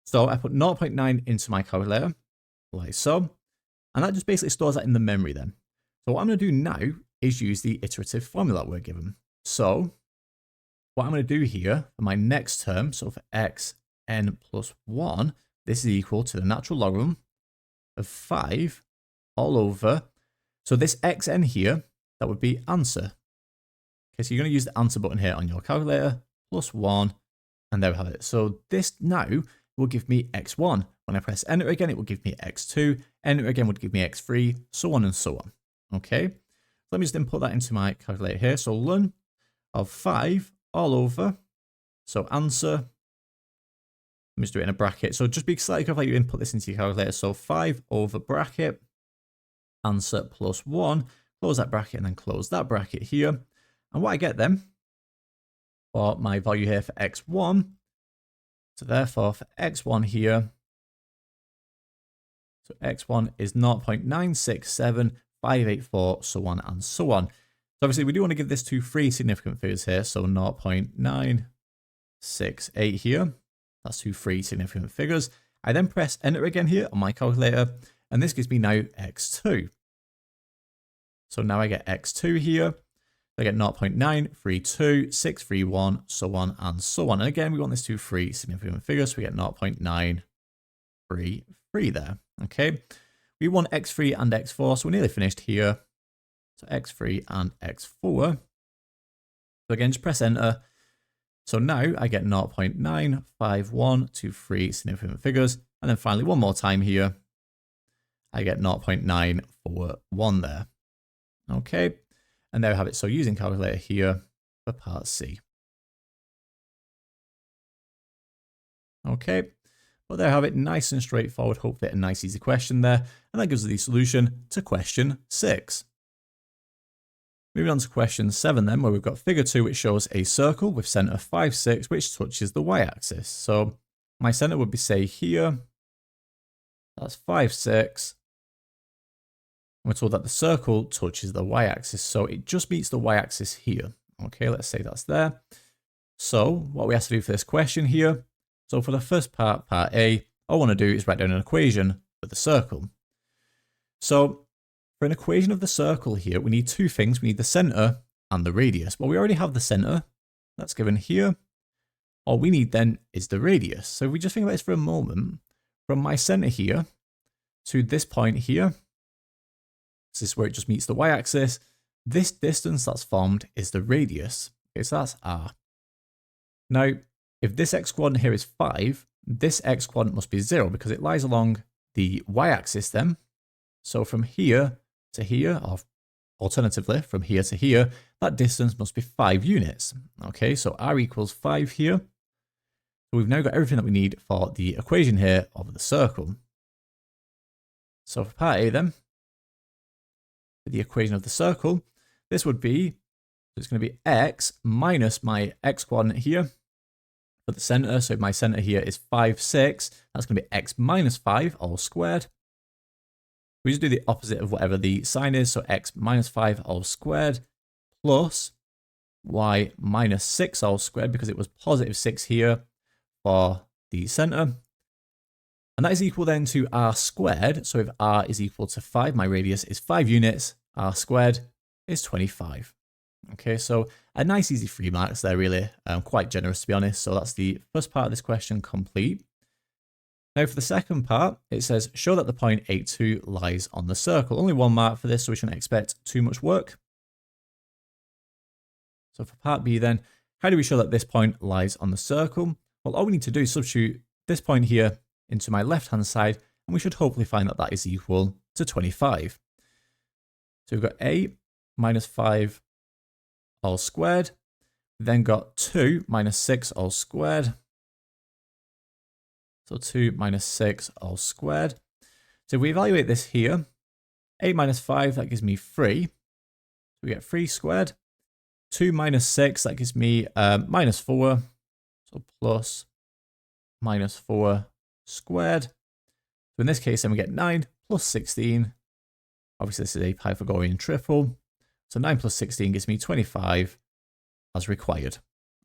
A: So I put 0.9 into my calculator, like so, and that just basically stores that in the memory then. So what I'm going to do now is use the iterative formula that we're given. So what I'm going to do here for my next term, so for xn plus 1, this is equal to the natural logarithm of 5 all over. So this xn here, that would be answer. Okay, so you're going to use the answer button here on your calculator, plus 1, and there we have it. So this now will give me x1. When I press enter again, it will give me x2. Enter again would give me x3, so on and so on. Okay, let me just input that into my calculator here. So ln of 5 all over, so answer, let me just do it in a bracket. So just be slightly careful how you input this into your calculator. So 5 over bracket, answer plus 1, close that bracket and then close that bracket here. And what I get then for my value here for x1, so therefore for x1 here, so x1 is 0.967584, so on and so on. So obviously we do want to give this to 3 significant figures here, so 0.968 here. That's 2 3 significant figures. I then press enter again here on my calculator, and this gives me now x2. So now I get x2 here. I get 0.932631, so on and so on. And again, we want this to 3 significant figures, so we get 0.933 there. Okay, we want x3 and x4, so we're nearly finished here. So x3 and x4. So again, just press enter. So now I get 0.95123 significant figures. And then finally, one more time here, I get 0.941 there. Okay, and there we have it. So using calculator here for part C. Okay, well there we have it. Nice and straightforward. Hopefully a nice easy question there. And that gives us the solution to question 6. Moving on to question 7 then, where we've got figure 2, which shows a circle with center 5, 6, which touches the y-axis. So my center would be, say, here. That's 5, 6. And we're told that the circle touches the y-axis, so it just meets the y-axis here. Okay, let's say that's there. So what we have to do for this question here, so for the first part, part A, all I want to do is write down an equation for the circle. So for an equation of the circle here, we need 2 things. We need the center and the radius. Well, we already have the center. That's given here. All we need then is the radius. So if we just think about this for a moment, from my center here to this point here, this is where it just meets the y-axis. This distance that's formed is the radius. Okay, so that's r. Now, if this x-coordinate here is 5, this x-coordinate must be 0 because it lies along the y-axis then. So from here to here, or alternatively from here to here, that distance must be 5 units. Okay, so r equals 5 here. So we've now got everything that we need for the equation here of the circle. So for part A then, for the equation of the circle, this would be, it's going to be x minus my x-coordinate here for the center. So if my center here is 5, 6, that's going to be x minus 5 all squared. We just do the opposite of whatever the sign is. So x minus 5 all squared plus y minus 6 all squared, because it was positive 6 here for the center. And that is equal then to r squared. So if r is equal to 5, my radius is 5 units, r squared is 25. Okay, so a nice easy 3 marks there, really. Quite generous, to be honest. So that's the first part of this question complete. Now for the second part, it says, show that the point 82 lies on the circle. Only 1 mark for this, so we shouldn't expect too much work. So for part B then, how do we show that this point lies on the circle? Well, all we need to do is substitute this point here into my left-hand side, and we should hopefully find that that is equal to 25. So we've got a minus 5 all squared. We've then got 2 minus 6 all squared. So 2 minus 6 all squared. So if we evaluate this here, 8 minus 5, that gives me 3. So we get 3 squared. 2 minus 6, that gives me minus 4. So plus minus 4 squared. So in this case, then we get 9 plus 16. Obviously, this is a Pythagorean triple. So 9 plus 16 gives me 25 as required.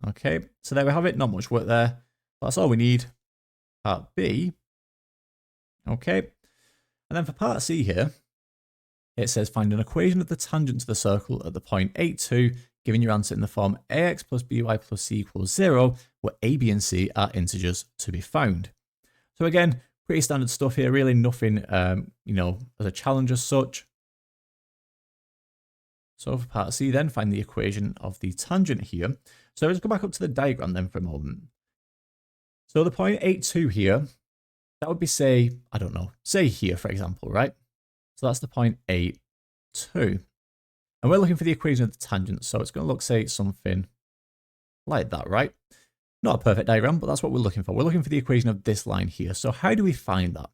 A: Okay, so there we have it. Not much work there. That's all we need. Part B. Okay, and then for part C here, it says find an equation of the tangent to the circle at the point 8, 2, giving your answer in the form ax plus by plus c equals 0, where a, b, and c are integers to be found. So again, pretty standard stuff here, really nothing, as a challenge as such. So for part C then, find the equation of the tangent here. So let's go back up to the diagram then for a moment. So the point 8, 2 here, that would be say here, for example, right? So that's the point 8, 2. And we're looking for the equation of the tangent. So it's going to look, say, something like that, right? Not a perfect diagram, but that's what we're looking for. We're looking for the equation of this line here. So how do we find that?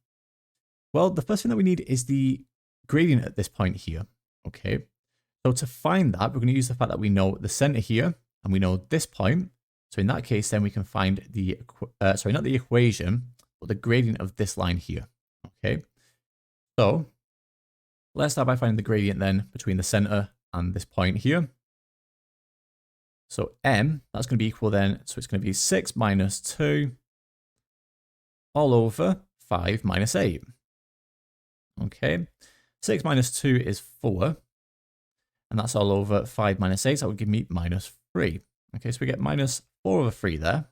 A: Well, the first thing that we need is the gradient at this point here, okay? So to find that, we're going to use the fact that we know the center here, and we know this point. So in that case, then we can find the, not the equation, but the gradient of this line here, okay? So let's start by finding the gradient then between the center and this point here. So m, that's going to be equal then, so it's going to be 6 minus 2 all over 5 minus 8. Okay, 6 minus 2 is 4, and that's all over 5 minus 8, so that would give me minus 3. Okay, so we get minus 4 over 3 there.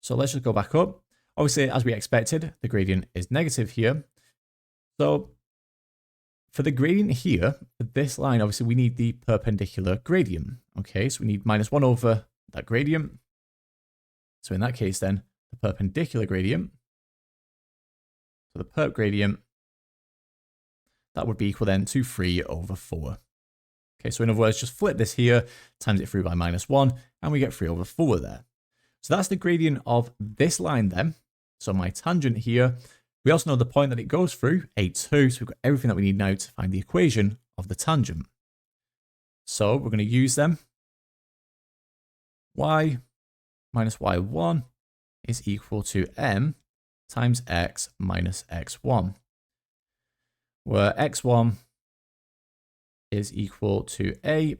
A: So let's just go back up. Obviously, as we expected, the gradient is negative here. So for the gradient here, for this line, obviously we need the perpendicular gradient. Okay, so we need minus 1 over that gradient. So in that case then, the perpendicular gradient, so the perp gradient, that would be equal then to 3 over 4. Okay, so in other words, just flip this here, times it through by minus 1, and we get 3 over 4 there. So that's the gradient of this line then. So my tangent here, we also know the point that it goes through, 8, 2, so we've got everything that we need now to find the equation of the tangent. So we're going to use them. Y minus y1 is equal to m times x minus x1, where x1 is equal to 8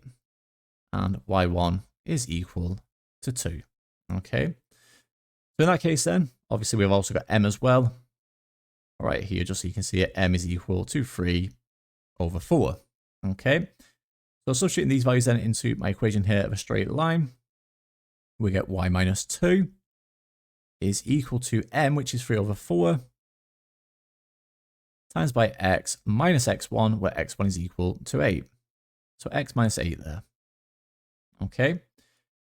A: and y1 is equal to 2. Okay, so in that case then, obviously we've also got m as well. All right, here, just so you can see it, m is equal to 3 over 4. Okay, so substituting these values then into my equation here of a straight line, we get y minus 2 is equal to m, which is 3 over 4, times by x minus x1, where x1 is equal to 8. So x minus 8 there. Okay.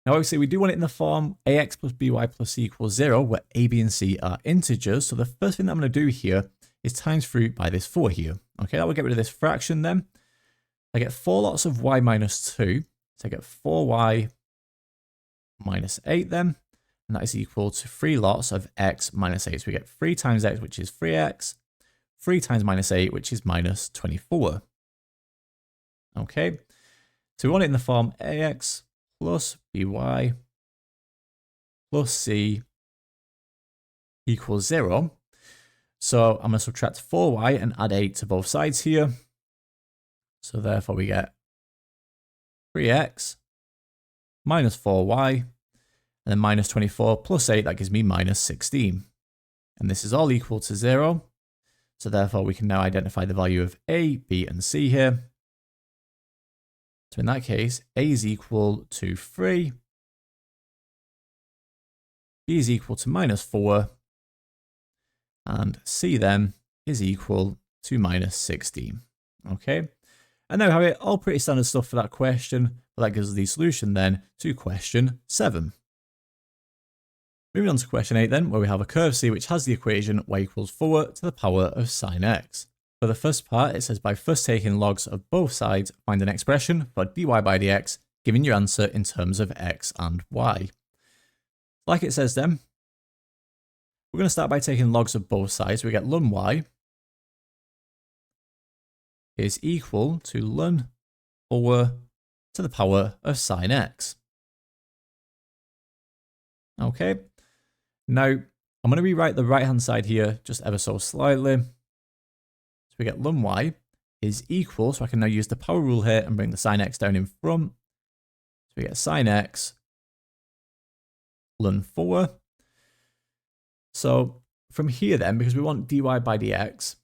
A: Now, obviously, we do want it in the form ax plus by plus c equals 0, where a, b, and c are integers. So the first thing that I'm going to do here is times through by this 4 here. Okay, that will get rid of this fraction then. I get 4 lots of y minus 2. So I get 4y minus 8 then. And that is equal to 3 lots of x minus 8. So we get 3 times x, which is 3x. 3 times minus 8, which is minus 24. Okay, so we want it in the form ax plus by plus c equals 0. So I'm going to subtract 4y and add 8 to both sides here. So therefore we get 3x minus 4y, and then minus 24 plus 8, that gives me minus 16. And this is all equal to 0. So therefore we can now identify the value of a, b, and c here. So in that case, a is equal to 3, b is equal to minus 4, and c then is equal to minus 16. Okay, and there we have it, all pretty standard stuff for that question, but that gives us the solution then to question 7. Moving on to question 8 then, where we have a curve C which has the equation y equals 4 to the power of sine x. For the first part, it says by first taking logs of both sides, find an expression for dy by dx, giving your answer in terms of x and y. Like it says then, we're going to start by taking logs of both sides. We get ln y is equal to ln 4 to the power of sine x. Okay. Now, I'm going to rewrite the right-hand side here just ever so slightly. So we get ln y is equal, so I can now use the power rule here and bring the sin x down in front. So we get sin x ln 4. So from here then, because we want dy by dx,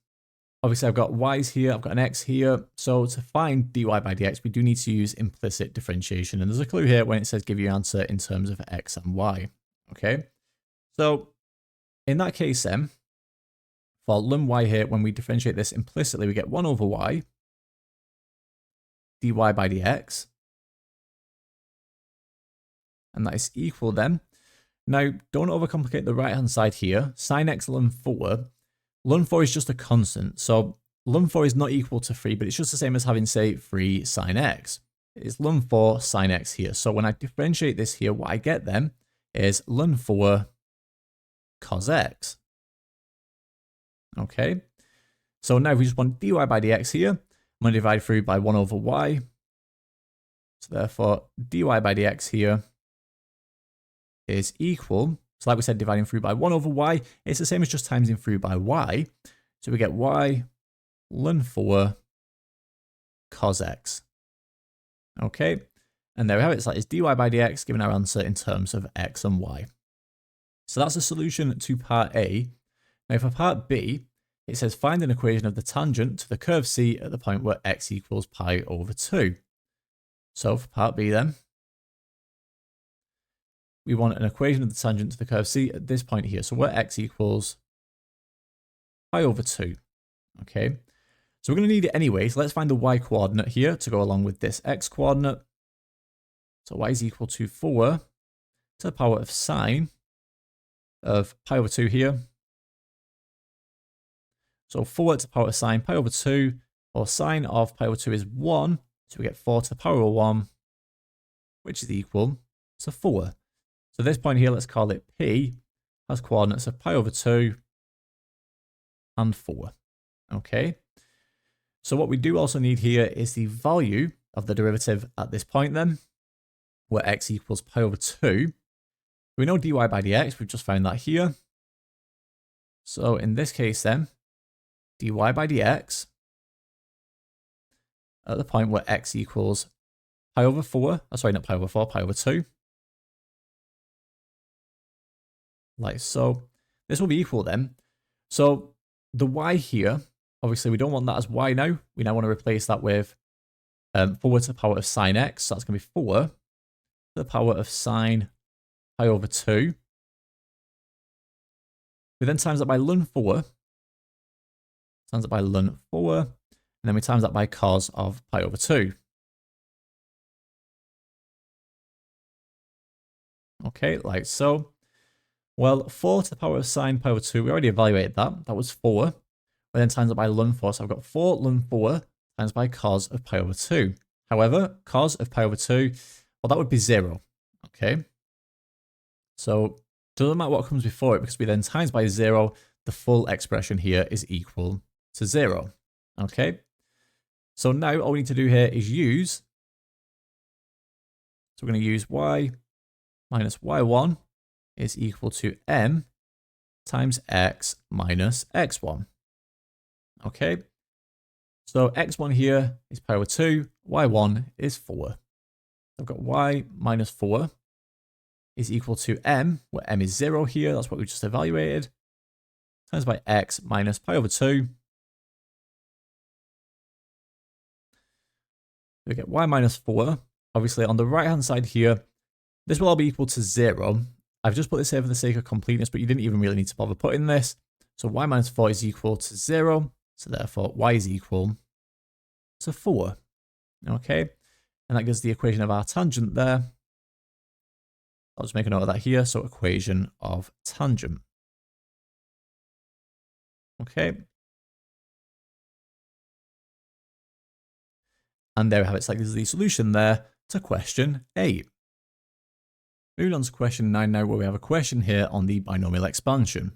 A: obviously I've got y's here, I've got an x here. So to find dy by dx, we do need to use implicit differentiation. And there's a clue here when it says give your answer in terms of x and y. Okay. So in that case then, for ln y here, when we differentiate this implicitly, we get 1 over y dy by dx. And that is equal then. Now, don't overcomplicate the right-hand side here. Sin x ln 4. Ln 4 is just a constant. So ln 4 is not equal to 3, but it's just the same as having, say, 3 sin x. It's ln 4 sin x here. So when I differentiate this here, what I get then is ln 4 cos x. Okay, so now if we just want dy by dx here, I'm going to divide through by 1 over y. So therefore, dy by dx here is equal, so like we said, dividing through by 1 over y, it's the same as just timesing through by y. So we get y ln 4 cos x. Okay, and there we have it. So that is dy by dx, giving our answer in terms of x and y. So that's the solution to part A. Now for part B, it says find an equation of the tangent to the curve C at the point where x equals pi over 2. So for part B then, we want an equation of the tangent to the curve C at this point here. So where x equals pi over 2. Okay, so we're going to need it anyway. So let's find the y coordinate here to go along with this x coordinate. So y is equal to 4 to the power of sine of pi over 2 here. So 4 to the power of sine pi over 2, or sine of pi over 2 is 1. So we get 4 to the power of 1, which is equal to 4. So this point here, let's call it P, has coordinates of pi over 2 and 4. Okay. So what we do also need here is the value of the derivative at this point then, where x equals pi over 2. We know dy by dx, we've just found that here. So in this case then, dy by dx at the point where x equals pi over 4, sorry, not pi over 4, pi over 2. Like so. This will be equal then. So the y here, obviously we don't want that as y now. We now want to replace that with 4 to the power of sine x. So that's going to be 4 to the power of sine pi over 2. We then times that by ln 4. Times that by ln 4. And then we times that by cos of pi over 2. Okay, like so. Well, 4 to the power of sine pi over 2, we already evaluated that. That was 4. We then times it by ln 4, so I've got 4 ln 4 times by cos of pi over 2. However, cos of pi over 2, well, that would be 0. Okay. So, doesn't matter what comes before it, because we then times by 0, the full expression here is equal to 0. Okay. So now all we need to do here is use, so we're going to use y minus y1 is equal to m times x minus x1. Okay, so x1 here is pi over 2, y1 is 4. I've got y minus 4 is equal to m, where m is 0 here, that's what we just evaluated, times by x minus pi over 2. We get y minus 4. Obviously on the right hand side here, this will all be equal to 0. I've just put this here for the sake of completeness, but you didn't even really need to bother putting this. So y minus 4 is equal to 0. So therefore y is equal to 4. Okay, and that gives the equation of our tangent there. I'll just make a note of that here. So equation of tangent. Okay. And there we have it. So this is the solution there to question 8. Moving on to question 9 now, where we have a question here on the binomial expansion.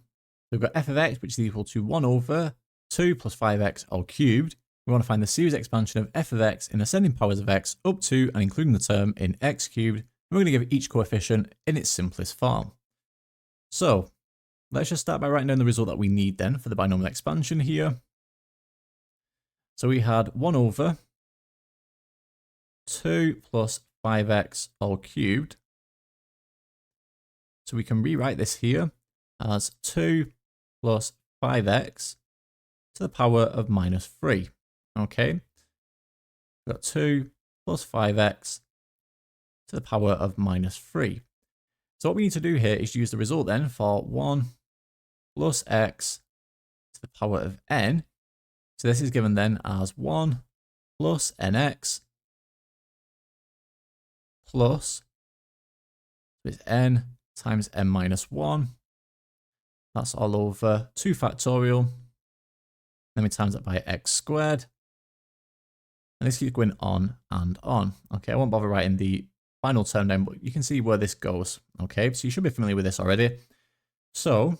A: We've got f of x, which is equal to 1 over 2 plus 5x all cubed. We want to find the series expansion of f of x in ascending powers of x up to and including the term in x cubed. And we're going to give each coefficient in its simplest form. So let's just start by writing down the result that we need then for the binomial expansion here. So we had 1 over 2 plus 5x all cubed. So we can rewrite this here as 2 plus 5x to the power of minus 3. Okay, we've got 2 plus 5x to the power of minus 3. So what we need to do here is use the result then for 1 plus x to the power of n. So this is given then as 1 plus nx plus, with n times n minus 1. That's all over 2 factorial. Then we times that by x squared. And this keeps going on and on. Okay, I won't bother writing the final term down, but you can see where this goes. Okay, so you should be familiar with this already. So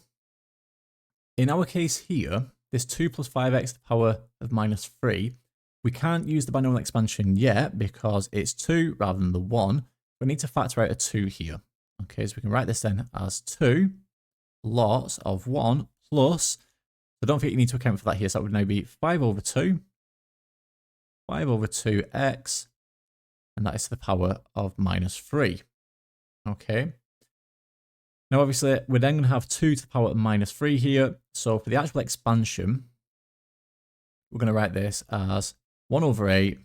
A: in our case here, this 2 plus 5x to the power of minus 3, we can't use the binomial expansion yet because it's 2 rather than the 1. We need to factor out a 2 here. Okay, so we can write this then as 2 lots of 1 plus, so don't forget you need to account for that here, so that would now be 5 over 2, 5 over 2x, and that is to the power of minus 3. Okay. Now, obviously, we're then going to have 2 to the power of minus 3 here. So for the actual expansion, we're going to write this as 1 over 8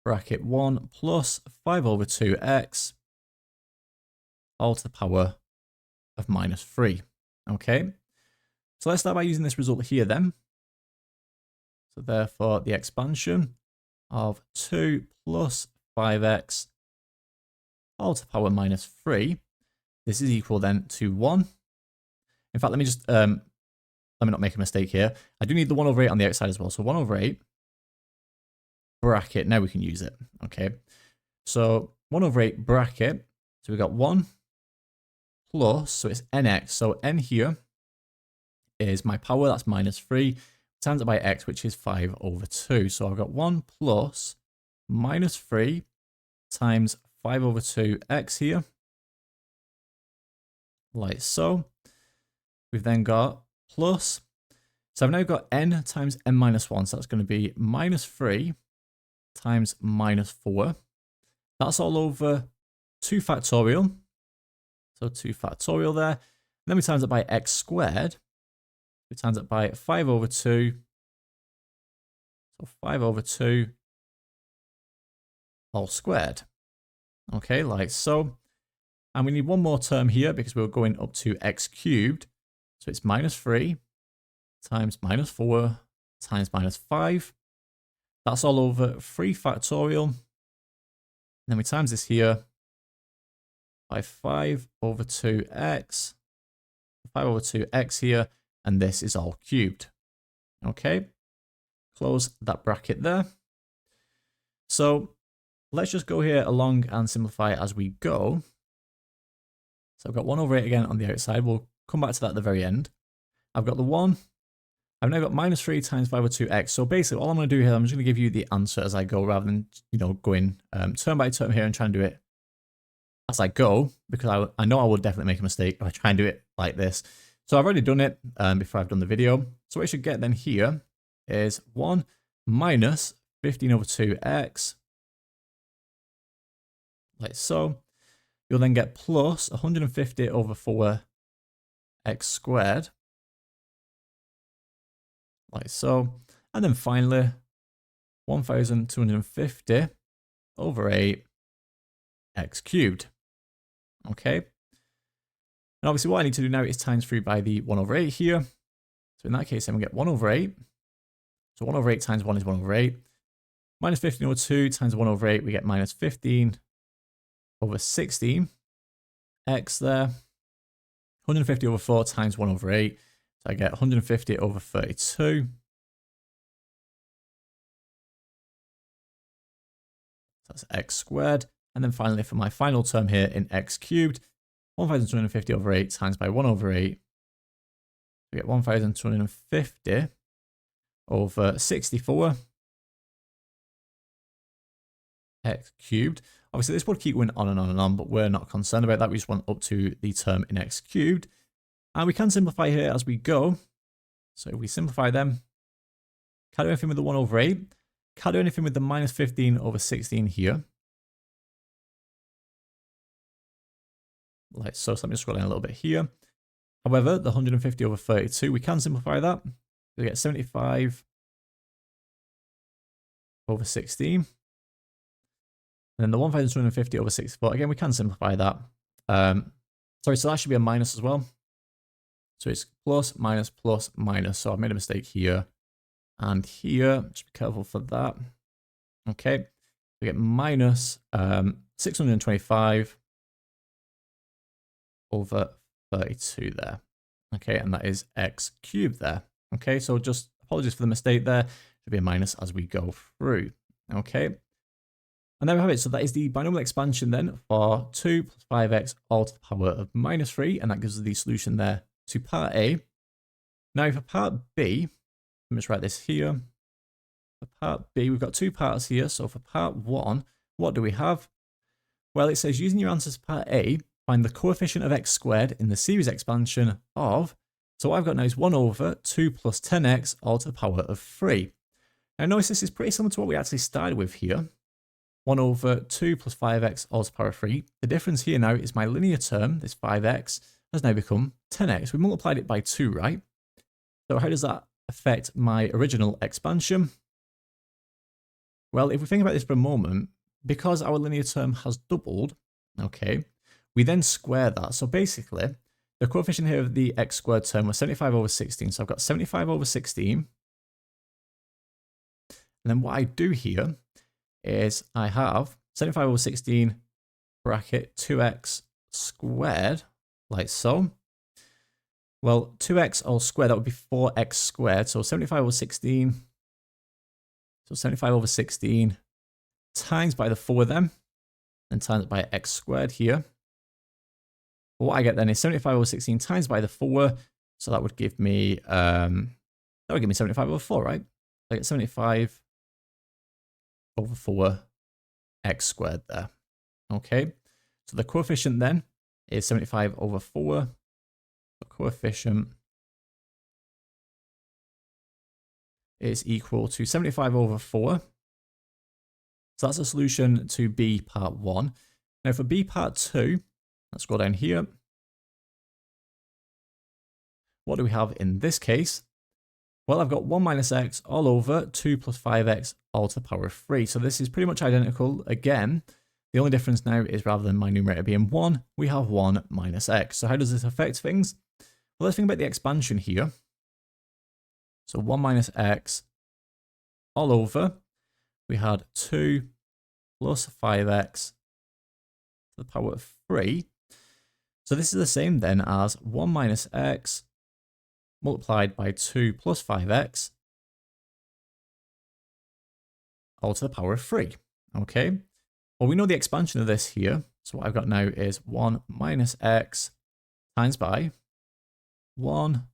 A: bracket 1 plus 5 over 2x all to the power of minus 3. Okay. So let's start by using this result here then. So therefore, the expansion of 2 plus 5x all to the power minus 3. This is equal then to 1. In fact, let me not make a mistake here. I do need the 1 over 8 on the outside as well. So 1 over 8 bracket. Now we can use it. Okay. So 1 over 8 bracket. So we've got 1 plus, so it's nx. So n here is my power, that's minus 3, times it by x, which is 5 over 2. So I've got 1 plus minus 3 times 5 over 2x here, like so. We've then got plus, so I've now got n times n minus 1, so that's going to be minus 3 times minus 4. That's all over 2 factorial, so 2 factorial there. And then we times it by x squared. We times it by 5 over 2, so 5 over 2 all squared. Okay, like so. And we need one more term here because we're going up to x cubed. So it's minus 3 times minus 4 times minus 5. That's all over 3 factorial. And then we times this here by 5 over 2x. 5 over 2x here. And this is all cubed. Okay, close that bracket there. So let's just go here along and simplify as we go. So I've got 1 over 8 again on the outside. We'll come back to that at the very end. I've got the 1. I've now got minus 3 times 5 over 2x. So basically all I'm going to do here, I'm just going to give you the answer as I go rather than, going term by term here and try and do it as I go, because I know I will definitely make a mistake if I try and do it like this. So I've already done it before I've done the video. So what I should get then here is 1 minus 15 over 2x, like so. You'll then get plus 150 over 4x squared, like so. And then finally, 1250 over 8x cubed. Okay. And obviously what I need to do now is times 3 by the 1 over 8 here. So in that case, then we get 1 over 8. So 1 over 8 times 1 is 1 over 8. Minus 15 over 2 times 1 over 8, we get minus 15 over 16. X there. 150 over 4 times 1 over 8. So I get 150 over 32. So that's x squared. And then finally, for my final term here in x cubed, 1250 over 8 times by 1 over 8. We get 1250 over 64 x cubed. Obviously, this would keep going on and on and on, but we're not concerned about that. We just want up to the term in x cubed. And we can simplify here as we go. So if we simplify them, can't do anything with the 1 over 8. Can't do anything with the minus 15 over 16 here. Like so, let me just scroll down a little bit here. However, the 150 over 32, we can simplify that. We get 75 over 16. And then the 1250 over 64, again, we can simplify that. Sorry, so that should be a minus as well. So it's plus, minus, plus, minus. So I've made a mistake here and here. Just be careful for that. Okay, we get minus 625 over 32 there. Okay, and that is x cubed there. Okay, so just apologies for the mistake there. Should be a minus as we go through. Okay. And there we have it. So that is the binomial expansion then for 2 plus 5x all to the power of minus 3. And that gives us the solution there to part A. Now for part B, let me just write this here. For part B, we've got two parts here. So for part 1, what do we have? Well, it says using your answers for part A, find the coefficient of x squared in the series expansion of, so what I've got now is 1 over 2 plus 10x all to the power of 3. Now notice this is pretty similar to what we actually started with here. 1 over 2 plus 5x all to the power of 3. The difference here now is my linear term, this 5x, has now become 10x. We multiplied it by 2, right? So how does that affect my original expansion? Well, if we think about this for a moment, because our linear term has doubled, okay, we then square that. So basically, the coefficient here of the x squared term was 75 over 16. So I've got 75 over 16. And then what I do here is I have 75 over 16 bracket 2x squared, like so. Well, 2x all squared, that would be 4x squared. So 75 over 16. So 75 over 16 times by the 4 of them, and times by x squared here. What I get then is 75 over 16 times by the 4. So that would give me 75 over 4, right? I get 75 over 4 x squared there. Okay. So the coefficient then is 75 over 4. The coefficient is equal to 75 over 4. So that's a solution to B part 1. Now for B part 2, let's go down here. What do we have in this case? Well, I've got 1 minus x all over 2 plus 5x all to the power of 3. So this is pretty much identical again. The only difference now is rather than my numerator being 1, we have 1 minus x. So how does this affect things? Well, let's think about the expansion here. So 1 minus x all over, we had 2 plus 5x to the power of 3. So this is the same then as 1 minus x multiplied by 2 plus 5x all to the power of 3. Okay. Well, we know the expansion of this here. So what I've got now is 1 minus x times by 1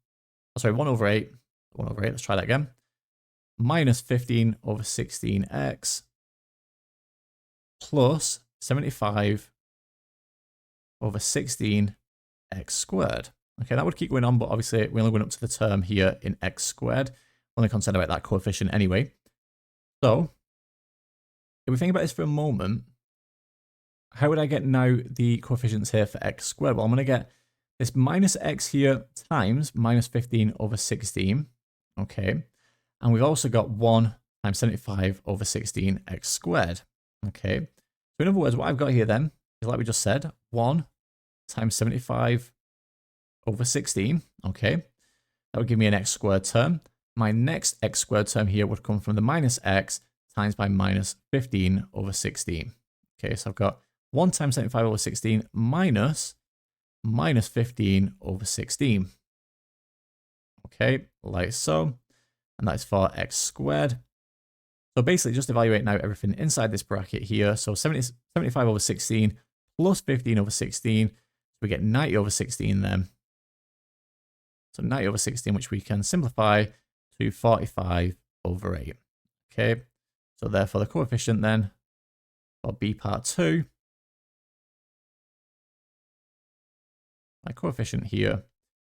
A: over 8. 1 over 8, let's try that again. Minus 15 over 16x plus 75 over 16x squared. Okay, that would keep going on, but obviously we only went up to the term here in x squared. We're only concerned about that coefficient anyway. So if we think about this for a moment, how would I get now the coefficients here for x squared? Well, I'm going to get this minus x here times minus 15 over 16. Okay. And we've also got 1 times 75 over 16x squared. Okay. So in other words, what I've got here then is like we just said, 1 times 75 over 16. Okay. That would give me an x squared term. My next x squared term here would come from the minus x times by minus 15 over 16. Okay. So I've got 1 times 75 over 16 minus 15 over 16. Okay, like so. And that's for x squared. So basically just evaluate now everything inside this bracket here. So 75 over 16 plus 15 over 16. So we get 90 over 16 then. So 90 over 16, which we can simplify to 45 over 8. Okay, so therefore the coefficient then for B part 2 my coefficient here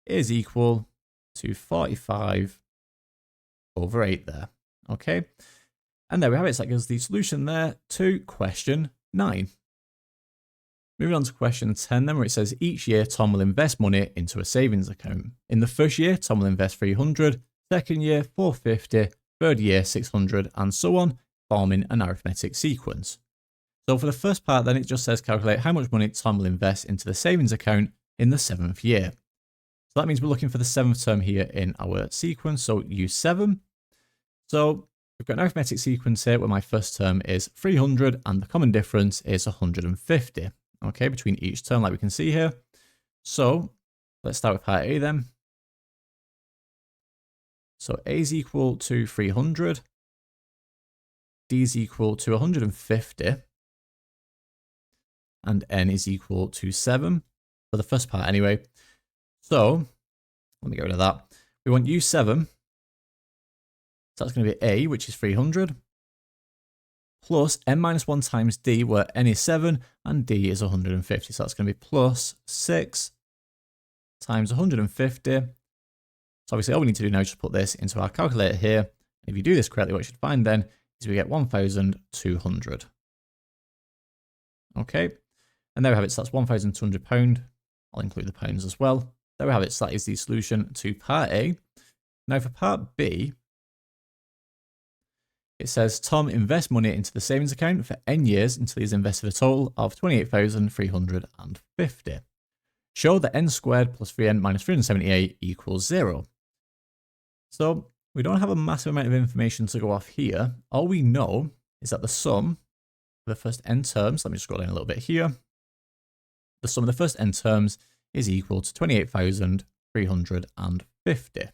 A: is equal to 45 over 8 there. Okay, and there we have it. So that gives the solution there to question 9. Moving on to question 10 then, where it says each year Tom will invest money into a savings account. In the first year, Tom will invest 300, second year 450, third year 600, and so on, forming an arithmetic sequence. So for the first part then, it just says calculate how much money Tom will invest into the savings account in the 7th year. So that means we're looking for the 7th term here in our sequence, so use 7. So we've got an arithmetic sequence here where my first term is 300 and the common difference is 150. Okay, between each term like we can see here. So let's start with part A then. So A is equal to 300, D is equal to 150, and N is equal to 7 for the first part anyway. So let me get rid of that. We want U7, so that's going to be A, which is 300, plus n minus 1 times D, where n is 7 and D is 150. So that's going to be plus 6 times 150. So obviously all we need to do now is just put this into our calculator here. And if you do this correctly, what you should find then is we get 1,200. Okay, and there we have it. So that's £1,200. I'll include the pounds as well. There we have it. So that is the solution to part A. Now for part B, it says Tom invests money into the savings account for n years until he's invested a total of 28,350. Show that n squared plus 3n minus 378 equals 0. So we don't have a massive amount of information to go off here. All we know is that the sum of the first n terms, let me scroll down a little bit here. The sum of the first n terms is equal to 28,350.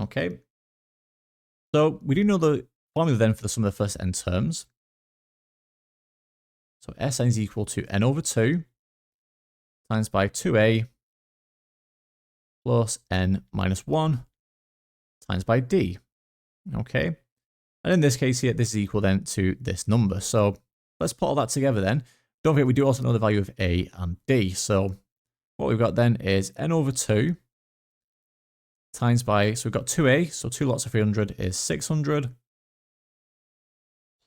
A: Okay. So we do know the formula then for the sum of the first n terms. So Sn is equal to n over 2 times by 2a plus n minus 1 times by d. Okay. And in this case here, this is equal then to this number. So let's put all that together then. Don't forget, we do also know the value of a and d. So what we've got then is n over 2 times by, so we've got 2a, so 2 lots of 300 is 600,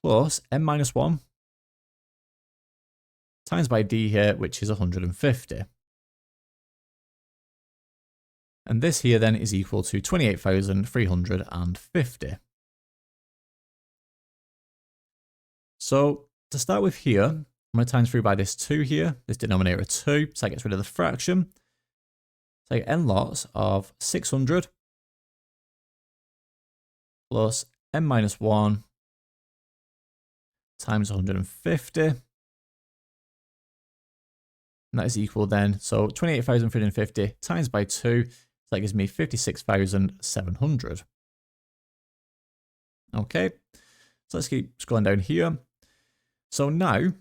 A: plus n minus 1 times by d here, which is 150. And this here then is equal to 28,350. So to start with here, I'm going to times through by this 2 here, this denominator 2, so that gets rid of the fraction. So I get n lots of 600 plus n minus 1 times 150. And that is equal then, so 28,350 times by 2, so that gives me 56,700. Okay, so let's keep scrolling down here. So now,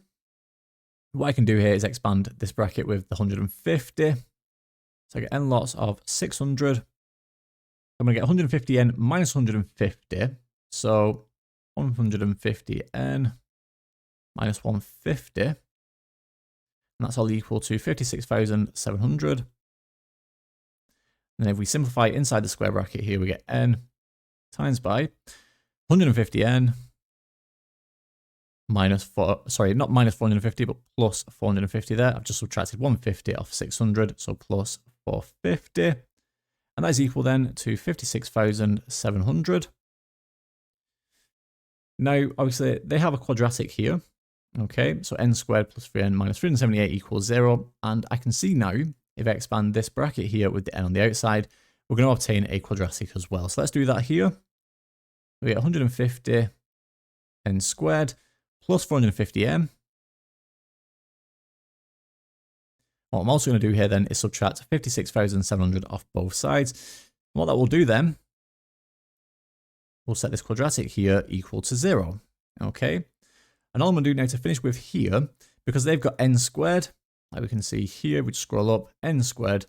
A: what I can do here is expand this bracket with the 150. So I get n lots of 600. I'm going to get 150n minus 150. So 150n minus 150. And that's all equal to 56,700. And then if we simplify inside the square bracket here, we get n times by 150n minus 4, sorry, not minus 450, but plus 450 there. I've just subtracted 150 off 600, so plus 450. And that is equal then to 56,700. Now, obviously, they have a quadratic here. Okay, so n squared plus 3n minus 378 equals 0. And I can see now, if I expand this bracket here with the n on the outside, we're going to obtain a quadratic as well. So let's do that here. We get 150 n squared plus 450m. What I'm also going to do here then is subtract 56,700 off both sides. And what that will do then, we'll set this quadratic here equal to 0. Okay. And all I'm going to do now to finish with here, because they've got n squared, like we can see here, we just scroll up, n squared,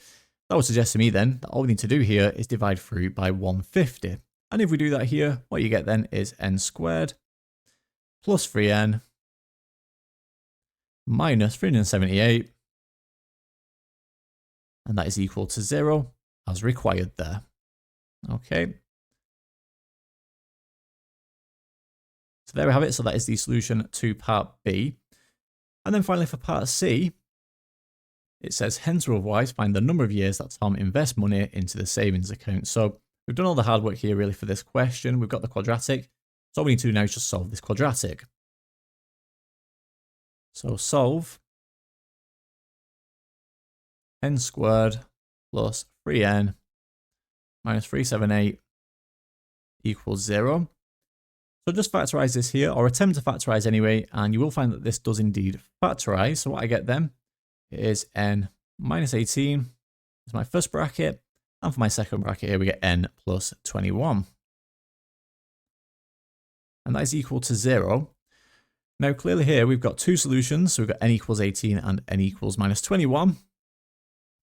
A: that would suggest to me then that all we need to do here is divide through by 150. And if we do that here, what you get then is n squared plus 3n minus 378 and that is equal to 0 as required there. Okay. So there we have it. So that is the solution to part B. And then finally for part C, it says, hence or otherwise, find the number of years that Tom invests money into the savings account. So we've done all the hard work here really for this question. We've got the quadratic. So all we need to do now is just solve this quadratic. So solve n squared plus 3n minus 378 equals 0. So just factorize this here, or attempt to factorize anyway, and you will find that this does indeed factorize. So what I get then is n minus 18 is my first bracket, and for my second bracket here we get n plus 21. And that is equal to 0. Now clearly here we've got two solutions, so we've got n equals 18 and n equals minus 21.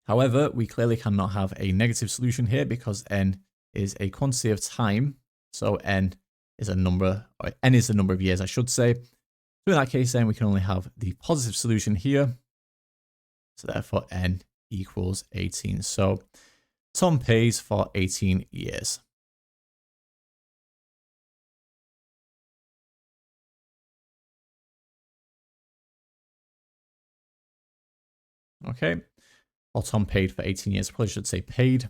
A: However, we clearly cannot have a negative solution here because n is a quantity of time, so n is a number, or n is the number of years I should say. So in that case then we can only have the positive solution here. So therefore n equals 18. So Tom pays for 18 years. Okay, or Tom paid for 18 years. Probably should say paid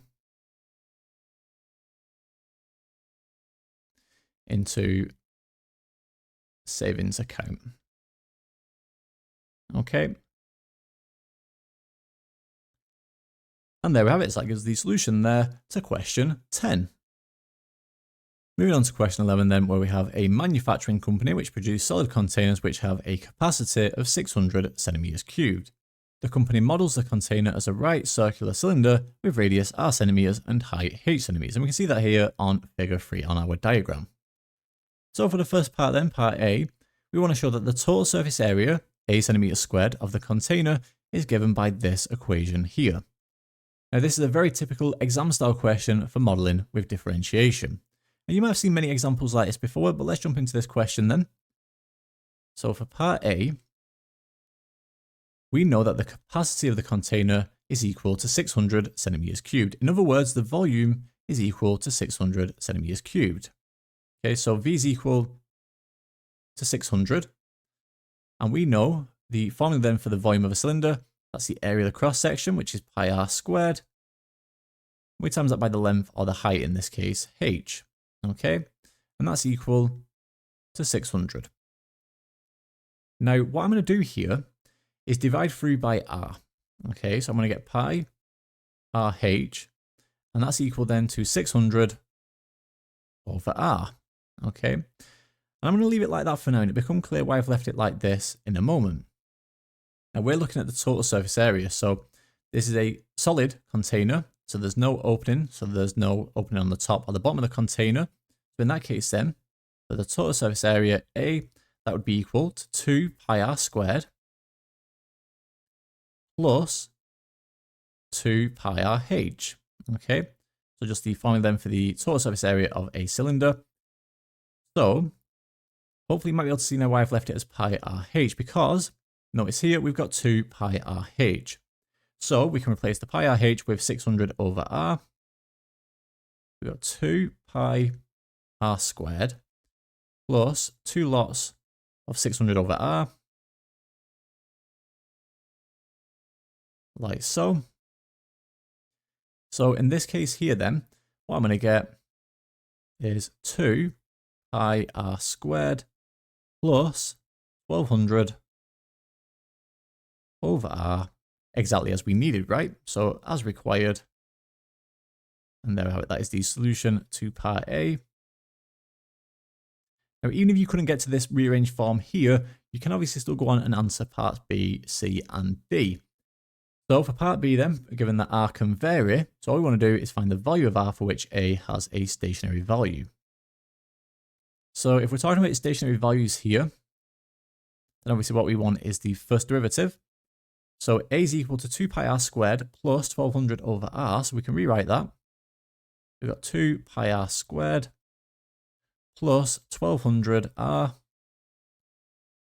A: into savings account. Okay. And there we have it. So that gives the solution there to question 10. Moving on to question 11 then, where we have a manufacturing company which produce solid containers which have a capacity of 600 centimeters cubed. The company models the container as a right circular cylinder with radius r centimeters and height h centimeters. And we can see that here on figure 3 on our diagram. So for the first part then, part A, we want to show that the total surface area, a centimeters squared, of the container is given by this equation here. Now this is a very typical exam style question for modelling with differentiation. And you might have seen many examples like this before, but let's jump into this question then. So for part A, we know that the capacity of the container is equal to 600 centimeters cubed. In other words, the volume is equal to 600 centimeters cubed. Okay, so V is equal to 600. And we know the formula then for the volume of a cylinder, that's the area of the cross section, which is pi r squared. We times that by the length, or the height in this case, h. Okay, and that's equal to 600. Now, what I'm going to do here is divide through by r. Okay, so I'm going to get pi rh, and that's equal then to 600 over r. Okay, and I'm going to leave it like that for now, and it'll become clear why I've left it like this in a moment. Now we're looking at the total surface area, so this is a solid container, so there's no opening, on the top or the bottom of the container. So in that case then, for the total surface area A, that would be equal to 2 pi r squared plus 2 pi r h. Okay, so just the formula then for the total surface area of a cylinder. So hopefully you might be able to see now why I've left it as pi r h, because notice here we've got 2 pi r h. So we can replace the pi r h with 600 over r. We've got 2 pi r squared plus 2 lots of 600 over r, like so. So in this case here then, what I'm going to get is 2 pi r squared plus 1200 over r, exactly as we needed, right? So as required. And there we have it. That is the solution to part A. Now, even if you couldn't get to this rearranged form here, you can obviously still go on and answer parts B, C, and D. So for part B then, given that r can vary, so all we want to do is find the value of r for which A has a stationary value. So if we're talking about stationary values here, then obviously what we want is the first derivative. So A is equal to 2 pi r squared plus 1200 over r, so we can rewrite that. We've got 2 pi r squared plus 1200 r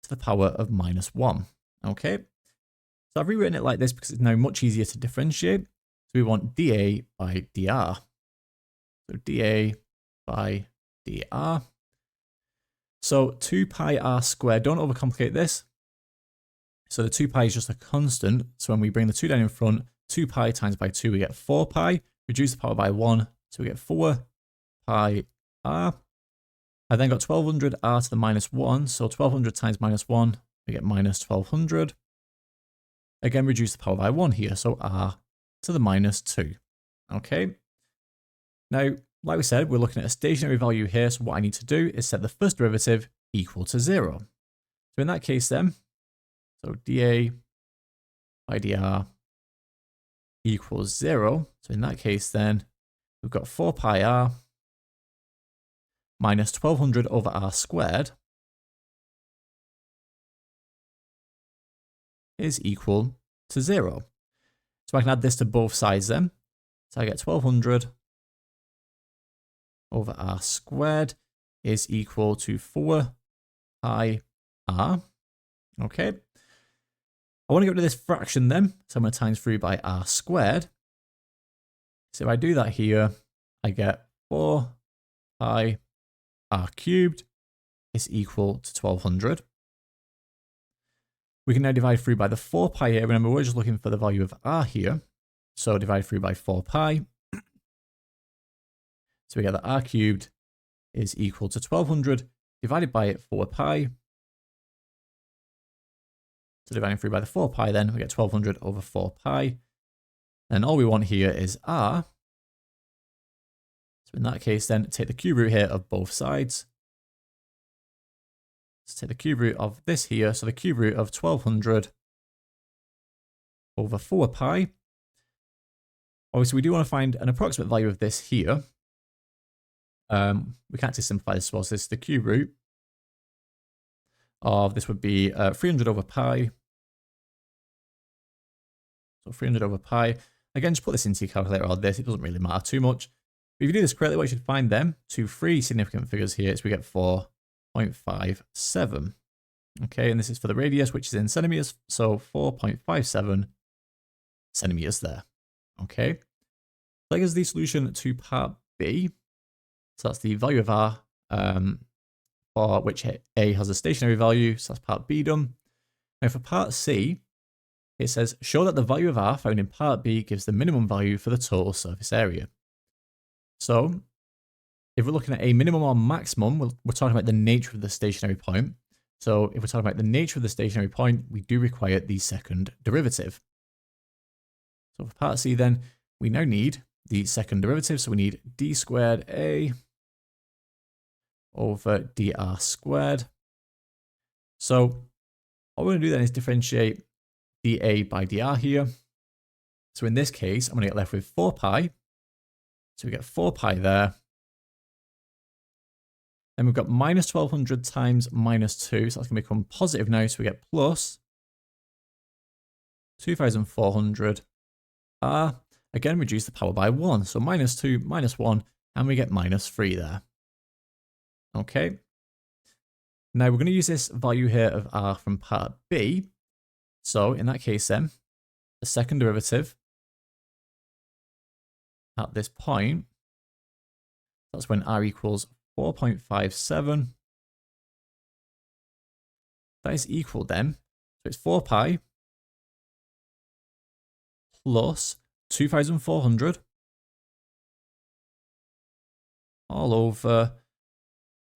A: to the power of minus 1. Okay, so I've rewritten it like this because it's now much easier to differentiate. we want dA by dr. So dA by dr. So 2 pi r squared, don't overcomplicate this. So the 2 pi is just a constant. So when we bring the 2 down in front, 2 pi times by 2, we get 4 pi. Reduce the power by 1, so we get 4 pi r. I then got 1200 r to the minus 1. So 1200 times minus 1, we get minus 1200. Again, reduce the power by 1 here. So r to the minus 2. Okay. Now, like we said, we're looking at a stationary value here. So what I need to do is set the first derivative equal to 0. So in that case then, so dA by dr equals 0. So in that case then, we've got 4 pi r minus 1200 over r squared is equal to 0. So I can add this to both sides then. So I get 1200 over r squared is equal to 4 pi r. Okay. I want to get rid of this fraction then. So I'm going to times through by r squared. So if I do that here, I get 4 pi r cubed is equal to 1200. We can now divide through by the 4 pi here. Remember, we're just looking for the value of r here. So divide through by 4 pi. So we get that r cubed is equal to 1200 divided by 4 pi. So dividing through by the 4 pi then, we get 1200 over 4 pi. And all we want here is r. So in that case then, take the cube root here of both sides. Let's take the cube root of this here. So the cube root of 1200 over 4 pi. Obviously, we do want to find an approximate value of this here. We can't just simplify this as well. So this is the cube root of this would be 300 over pi. So 300 over pi. Again, just put this into your calculator or this. It doesn't really matter too much. But if you do this correctly, what you should find then, to 3 significant figures here, is we get 4.57. Okay, and this is for the radius, which is in centimeters. So 4.57 centimeters there. Okay. That gives the solution to part B. So that's the value of r for which A has a stationary value. So that's part B done. Now for part C, it says, show that the value of r found in part B gives the minimum value for the total surface area. So if we're looking at a minimum or maximum, we're talking about the nature of the stationary point. So if we're talking about the nature of the stationary point, we do require the second derivative. So for part C then, we now need the second derivative. So we need d squared a over dr squared. So what we're going to do then is differentiate dA by dr here. So in this case, I'm going to get left with 4 pi. So we get 4 pi there. Then we've got minus 1200 times minus 2. So that's going to become positive now. So we get plus 2400 r. Again, reduce the power by 1. So minus 2, minus 1, and we get minus 3 there. Okay. Now we're going to use this value here of r from part B. So in that case then, the second derivative at this point, that's when r equals 4.57. That is equal then, so it's 4 pi plus 2400 all over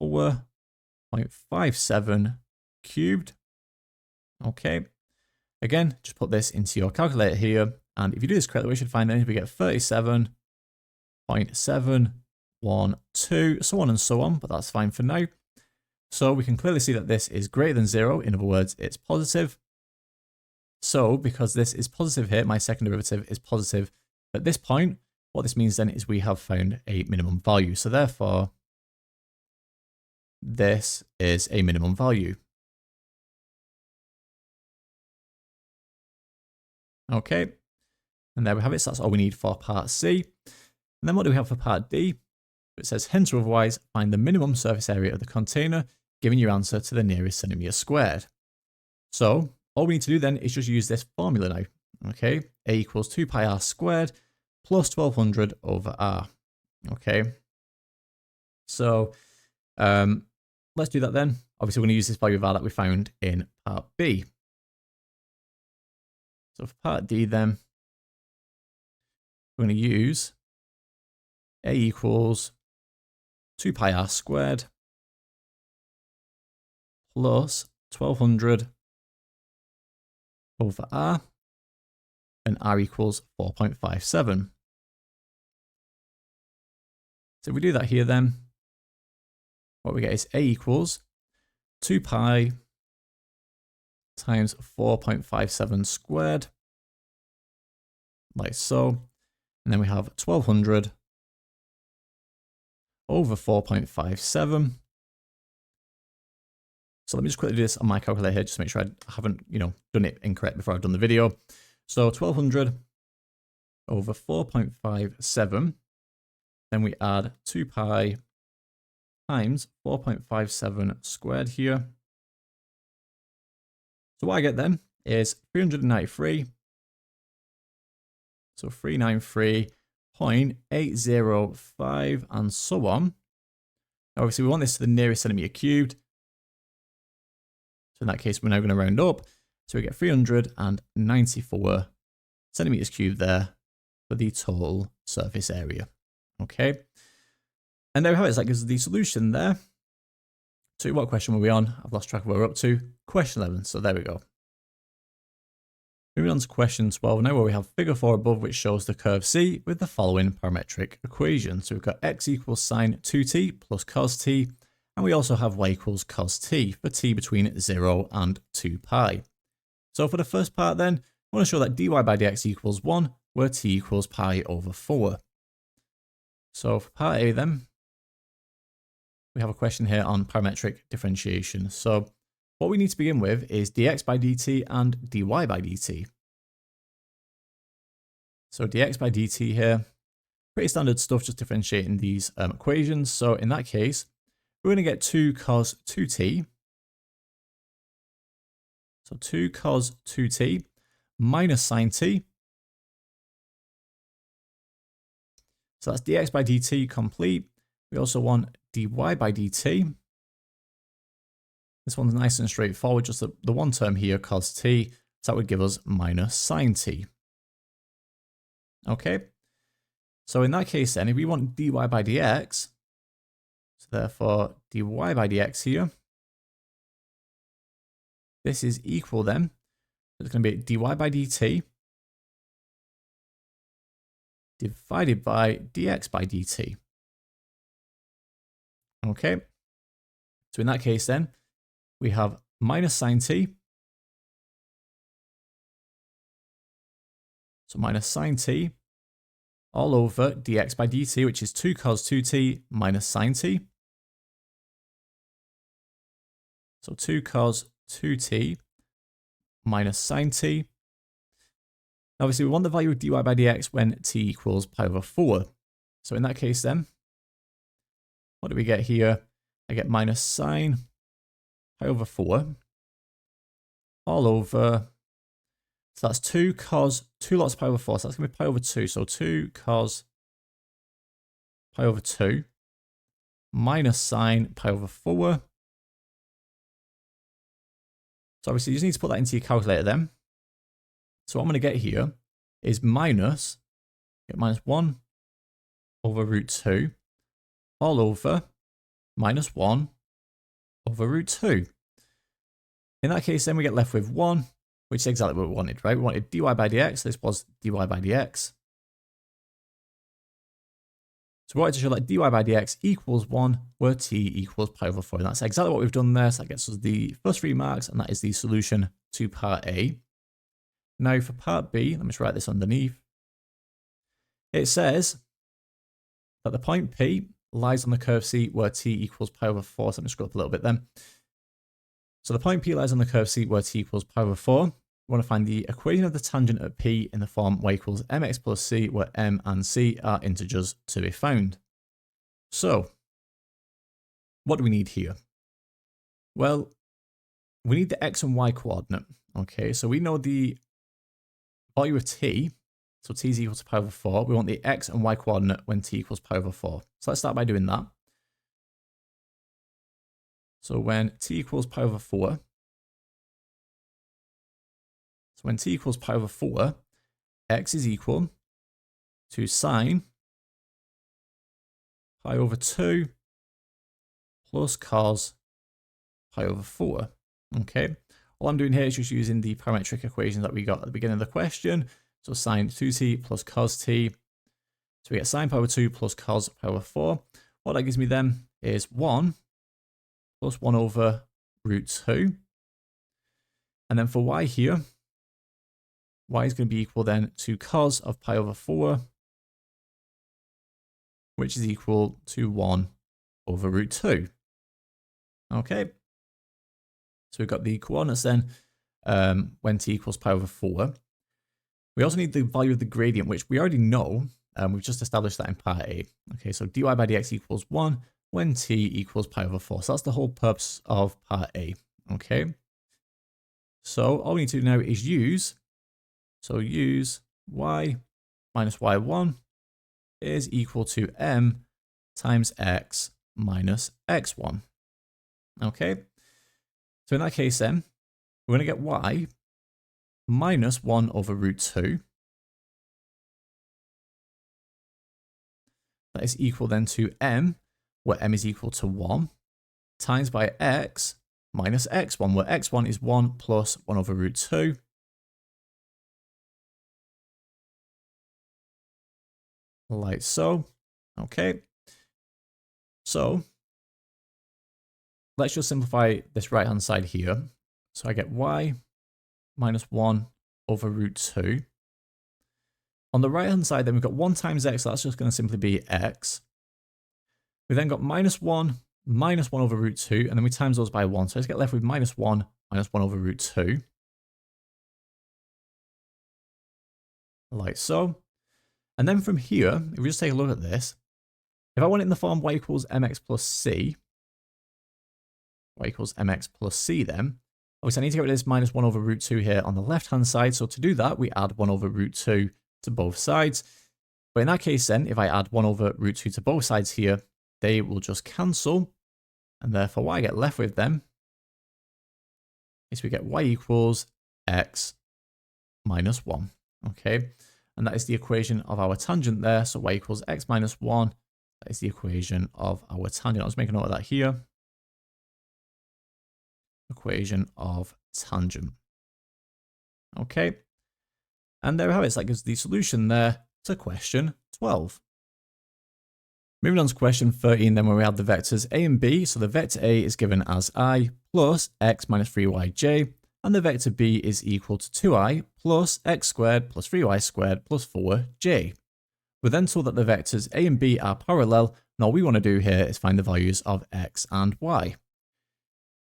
A: 4.57 cubed. Okay. Again, just put this into your calculator here. And if you do this correctly, we should find that we get 37.712, so on and so on, but that's fine for now. So we can clearly see that this is greater than 0. In other words, it's positive. So because this is positive here, my second derivative is positive at this point. What this means then is we have found a minimum value. So therefore, this is a minimum value. Okay, and there we have it. So that's all we need for part C. And then what do we have for part D? It says, hence or otherwise, find the minimum surface area of the container, giving your answer to the nearest centimeter squared. So all we need to do then is just use this formula now. Okay, A equals 2 pi r squared plus 1200 over r. Okay, so let's do that then. Obviously, we're going to use this value of r that we found in part B. So for part D then, we're going to use a equals 2 pi r squared plus 1200 over r, and r equals 4.57. So if we do that here then, what we get is a equals 2 pi times 4.57 squared, like so. And then we have 1200 over 4.57. So let me just quickly do this on my calculator here, just to make sure I haven't, done it incorrect before I've done the video. So 1200 over 4.57. Then we add 2 pi times 4.57 squared here. So what I get then is 393. So 393.805 and so on. Now obviously we want this to the nearest centimeter cubed. So in that case, we're now going to round up. So we get 394 centimeters cubed there for the total surface area. Okay. And there we have it. That gives us the solution there. So what question were we on? I've lost track of where we're up to. Question 11. So there we go. Moving on to question 12 now, where we have figure 4 above, which shows the curve C with the following parametric equation. So we've got x equals sine 2t plus cos t. And we also have y equals cos t for t between 0 and 2 pi. So for the first part then, I want to show that dy by dx equals 1, where t equals pi over 4. So for part A then, we have a question here on parametric differentiation. So what we need to begin with is dx by dt and dy by dt. So dx by dt here, pretty standard stuff, just differentiating these equations. So in that case, we're going to get 2 cos 2t. So 2 cos 2t minus sine t. So that's dx by dt complete. We also want dy by dt. This one's nice and straightforward, just the one term here, cos t. So that would give us minus sine t. Okay. So in that case then, if we want dy by dx, so therefore dy by dx here, this is equal then, it's going to be dy by dt divided by dx by dt. Okay. So in that case then, we have minus sine t. So minus sine t all over dx by dt, which is 2 cos 2t minus sine t. So 2 cos 2t minus sine t. Obviously, we want the value of dy by dx when t equals pi over 4. So in that case then, what do we get here? I get minus sine pi over 4 all over, so that's 2 cos 2 lots of pi over 4, so that's going to be pi over 2. So 2 cos pi over 2 minus sine pi over 4. So obviously you just need to put that into your calculator then. So what I'm going to get here is minus 1 over root 2 all over minus 1 over root 2. In that case, then we get left with 1, which is exactly what we wanted, right? We wanted dy by dx. This was dy by dx. So we wanted to show that dy by dx equals 1, where t equals pi over 4. And that's exactly what we've done there. So that gets us the first 3 marks, and that is the solution to part A. Now for part B, let me just write this underneath. It says that the point P lies on the curve C where t equals pi over 4. So let me scroll up a little bit then. So the point P lies on the curve C where t equals pi over 4. We want to find the equation of the tangent at P in the form y equals mx plus c, where m and c are integers to be found. So what do we need here? Well, we need the x and y coordinate. Okay, so we know the value of t So t is equal to pi over 4. We want the x and y coordinate when t equals pi over 4. So let's start by doing that. So when t equals pi over 4, x is equal to sine pi over 2 plus cos pi over 4. Okay, all I'm doing here is just using the parametric equations that we got at the beginning of the question. So sine 2t plus cos t. So we get sine pi over 2 plus cos pi over 4. What that gives me then is 1 plus 1 over root 2. And then for y here, y is going to be equal then to cos of pi over 4, which is equal to 1 over root 2. Okay, so we've got the coordinates then when t equals pi over 4. We also need the value of the gradient, which we already know. We've just established that in part A. Okay, so dy by dx equals 1 when t equals pi over 4. So that's the whole purpose of part A. Okay, so all we need to do now is use y minus y1 is equal to m times x minus x1. Okay, so in that case then, we're going to get y minus 1 over root 2. That is equal then to m, where m is equal to 1, times by x minus x1, where x1 is 1 plus 1 over root 2. Like so. Okay, so let's just simplify this right hand side here. So I get y minus 1 over root 2. On the right hand side then we've got 1 times x, so that's just going to simply be x. We then got minus 1 over root 2, and then we times those by 1. So let's get left with minus 1 over root 2. Like so. And then from here, if we just take a look at this, if I want it in the form y equals mx plus c, then obviously I need to get rid of this minus 1 over root 2 here on the left hand side. So to do that, we add 1 over root 2 to both sides. But in that case then, if I add 1 over root 2 to both sides here, they will just cancel. And therefore what I get left with then is we get y equals x minus 1. Okay, and that is the equation of our tangent there. So y equals x minus 1. That is the equation of our tangent. I'll just make a note of that here. Equation of tangent. Okay, and there we have it. So that gives the solution there to question 12. Moving on to question 13, then, where we have the vectors a and b. So the vector a is given as I plus x minus 3yj, and the vector b is equal to 2i plus x squared plus 3y squared plus 4j. We're then told that the vectors a and b are parallel, and all we want to do here is find the values of x and y.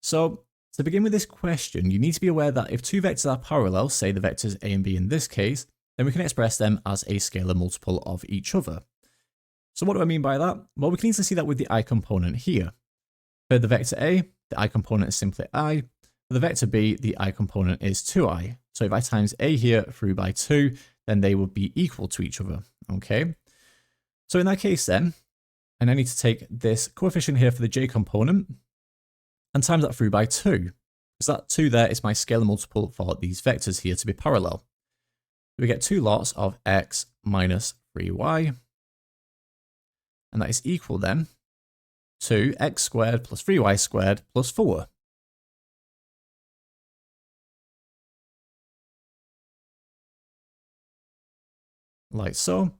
A: So to begin with this question, you need to be aware that if two vectors are parallel, say the vectors a and b in this case, then we can express them as a scalar multiple of each other. So what do I mean by that? Well, we can easily see that with the I component here. For the vector A, the I component is simply I. For the vector B, the I component is 2i. So if I times A here through by 2, then they would be equal to each other. Okay. So in that case then, and I need to take this coefficient here for the J component and times that through by 2. So that 2 there is my scalar multiple for these vectors here to be parallel. We get 2 lots of x minus 3y. And that is equal then to x squared plus 3y squared plus 4. Like so.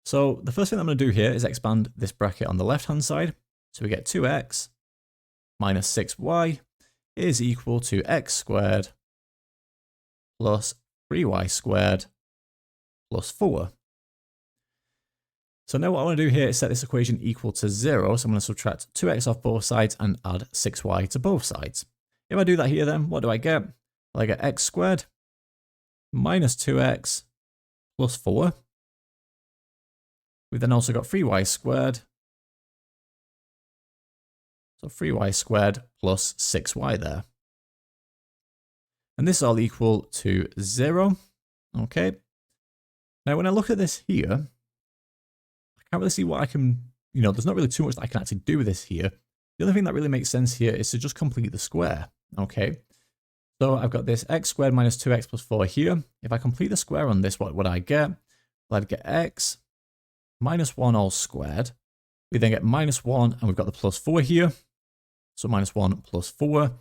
A: So the first thing I'm going to do here is expand this bracket on the left hand side. So we get 2x minus 6y is equal to x squared plus 3y squared plus 4. So now what I want to do here is set this equation equal to 0. So I'm going to subtract 2x off both sides and add 6y to both sides. If I do that here then, what do I get? Well, I get x squared minus 2x plus 4. We've then also got 3y squared. So 3y squared plus 6y there. And this is all equal to 0. Okay. Now, when I look at this here, I can't really see what I can, there's not really too much that I can actually do with this here. The only thing that really makes sense here is to just complete the square, okay? So I've got this x squared minus 2x plus 4 here. If I complete the square on this, what would I get? Well, I'd get x minus 1 all squared. We then get minus 1, and we've got the plus 4 here. So minus 1 plus 4.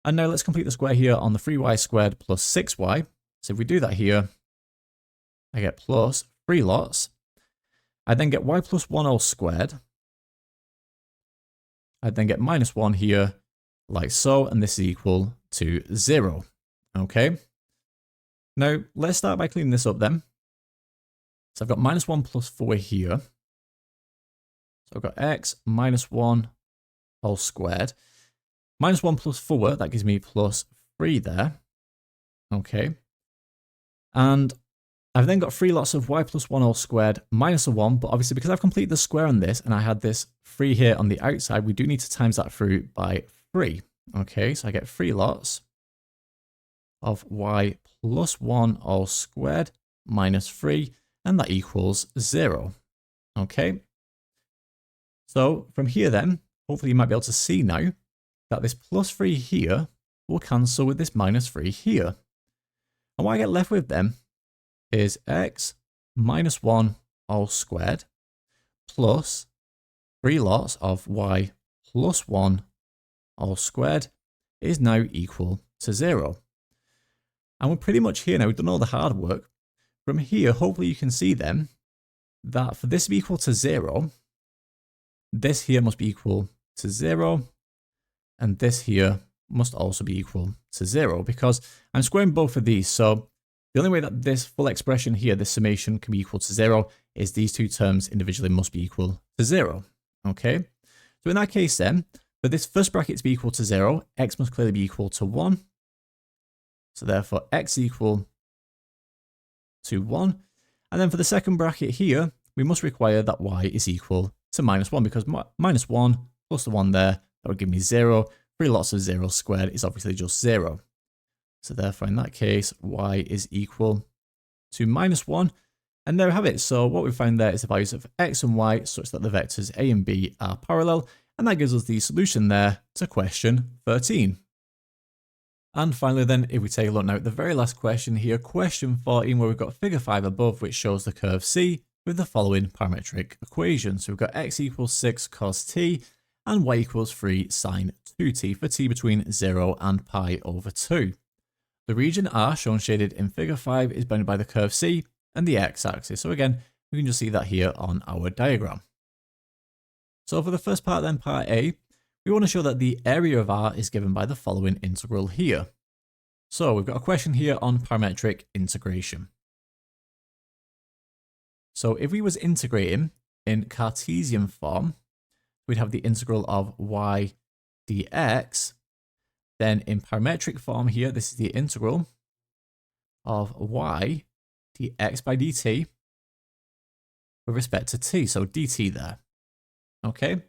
A: And now let's complete the square here on the 3y squared plus 6y. So if we do that here, I get plus 3 lots. I then get y plus 1 all squared. I then get minus 1 here, like so, and this is equal to 0. Okay? Now, let's start by cleaning this up then. So I've got minus 1 plus 4 here. So I've got x minus 1 all squared. Minus 1 plus 4, that gives me plus 3 there. Okay. And I've then got 3 lots of y plus 1 all squared minus a 1, but obviously because I've completed the square on this and I had this 3 here on the outside, we do need to times that through by 3. Okay, so I get 3 lots of y plus 1 all squared minus 3, and that equals 0. Okay. So from here then, hopefully you might be able to see now that this plus 3 here will cancel with this minus 3 here. And what I get left with then is x minus 1 all squared plus 3 lots of y plus 1 all squared is now equal to 0. And we're pretty much here now, we've done all the hard work. From here, hopefully you can see then that for this to be equal to 0, this here must be equal to 0, and this here must also be equal to 0, because I'm squaring both of these. So the only way that this full expression here, this summation, can be equal to 0 is these two terms individually must be equal to 0. Okay? So in that case then, for this first bracket to be equal to 0, x must clearly be equal to 1. So therefore, x equal to 1. And then for the second bracket here, we must require that y is equal to minus 1, because minus 1 plus the 1 there, that would give me 0. 3 lots of 0 squared is obviously just 0. So therefore, in that case, y is equal to minus 1. And there we have it. So what we found there is the values of x and y such that the vectors a and b are parallel. And that gives us the solution there to question 13. And finally then, if we take a look now at the very last question here, question 14, where we've got figure 5 above, which shows the curve C with the following parametric equation. So we've got x equals 6 cos t and y equals 3 sine 2t for t between 0 and pi over 2. The region R, shown shaded in figure 5, is bounded by the curve C and the x-axis. So again, we can just see that here on our diagram. So for the first part then, part A, we want to show that the area of R is given by the following integral here. So we've got a question here on parametric integration. So if we was integrating in Cartesian form, we'd have the integral of y dx. Then in parametric form here, this is the integral of y dx by dt with respect to t, so dt there. Okay.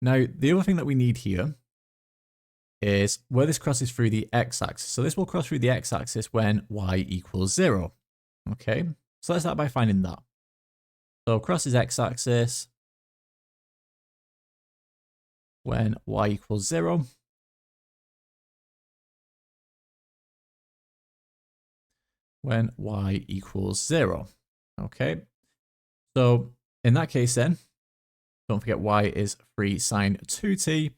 A: Now, the other thing that we need here is where this crosses through the x-axis. So this will cross through the x-axis when y equals 0. Okay, so let's start by finding that. So crosses x-axis when y equals 0. When y equals 0. Okay, so in that case then, don't forget y is 3 sine 2t.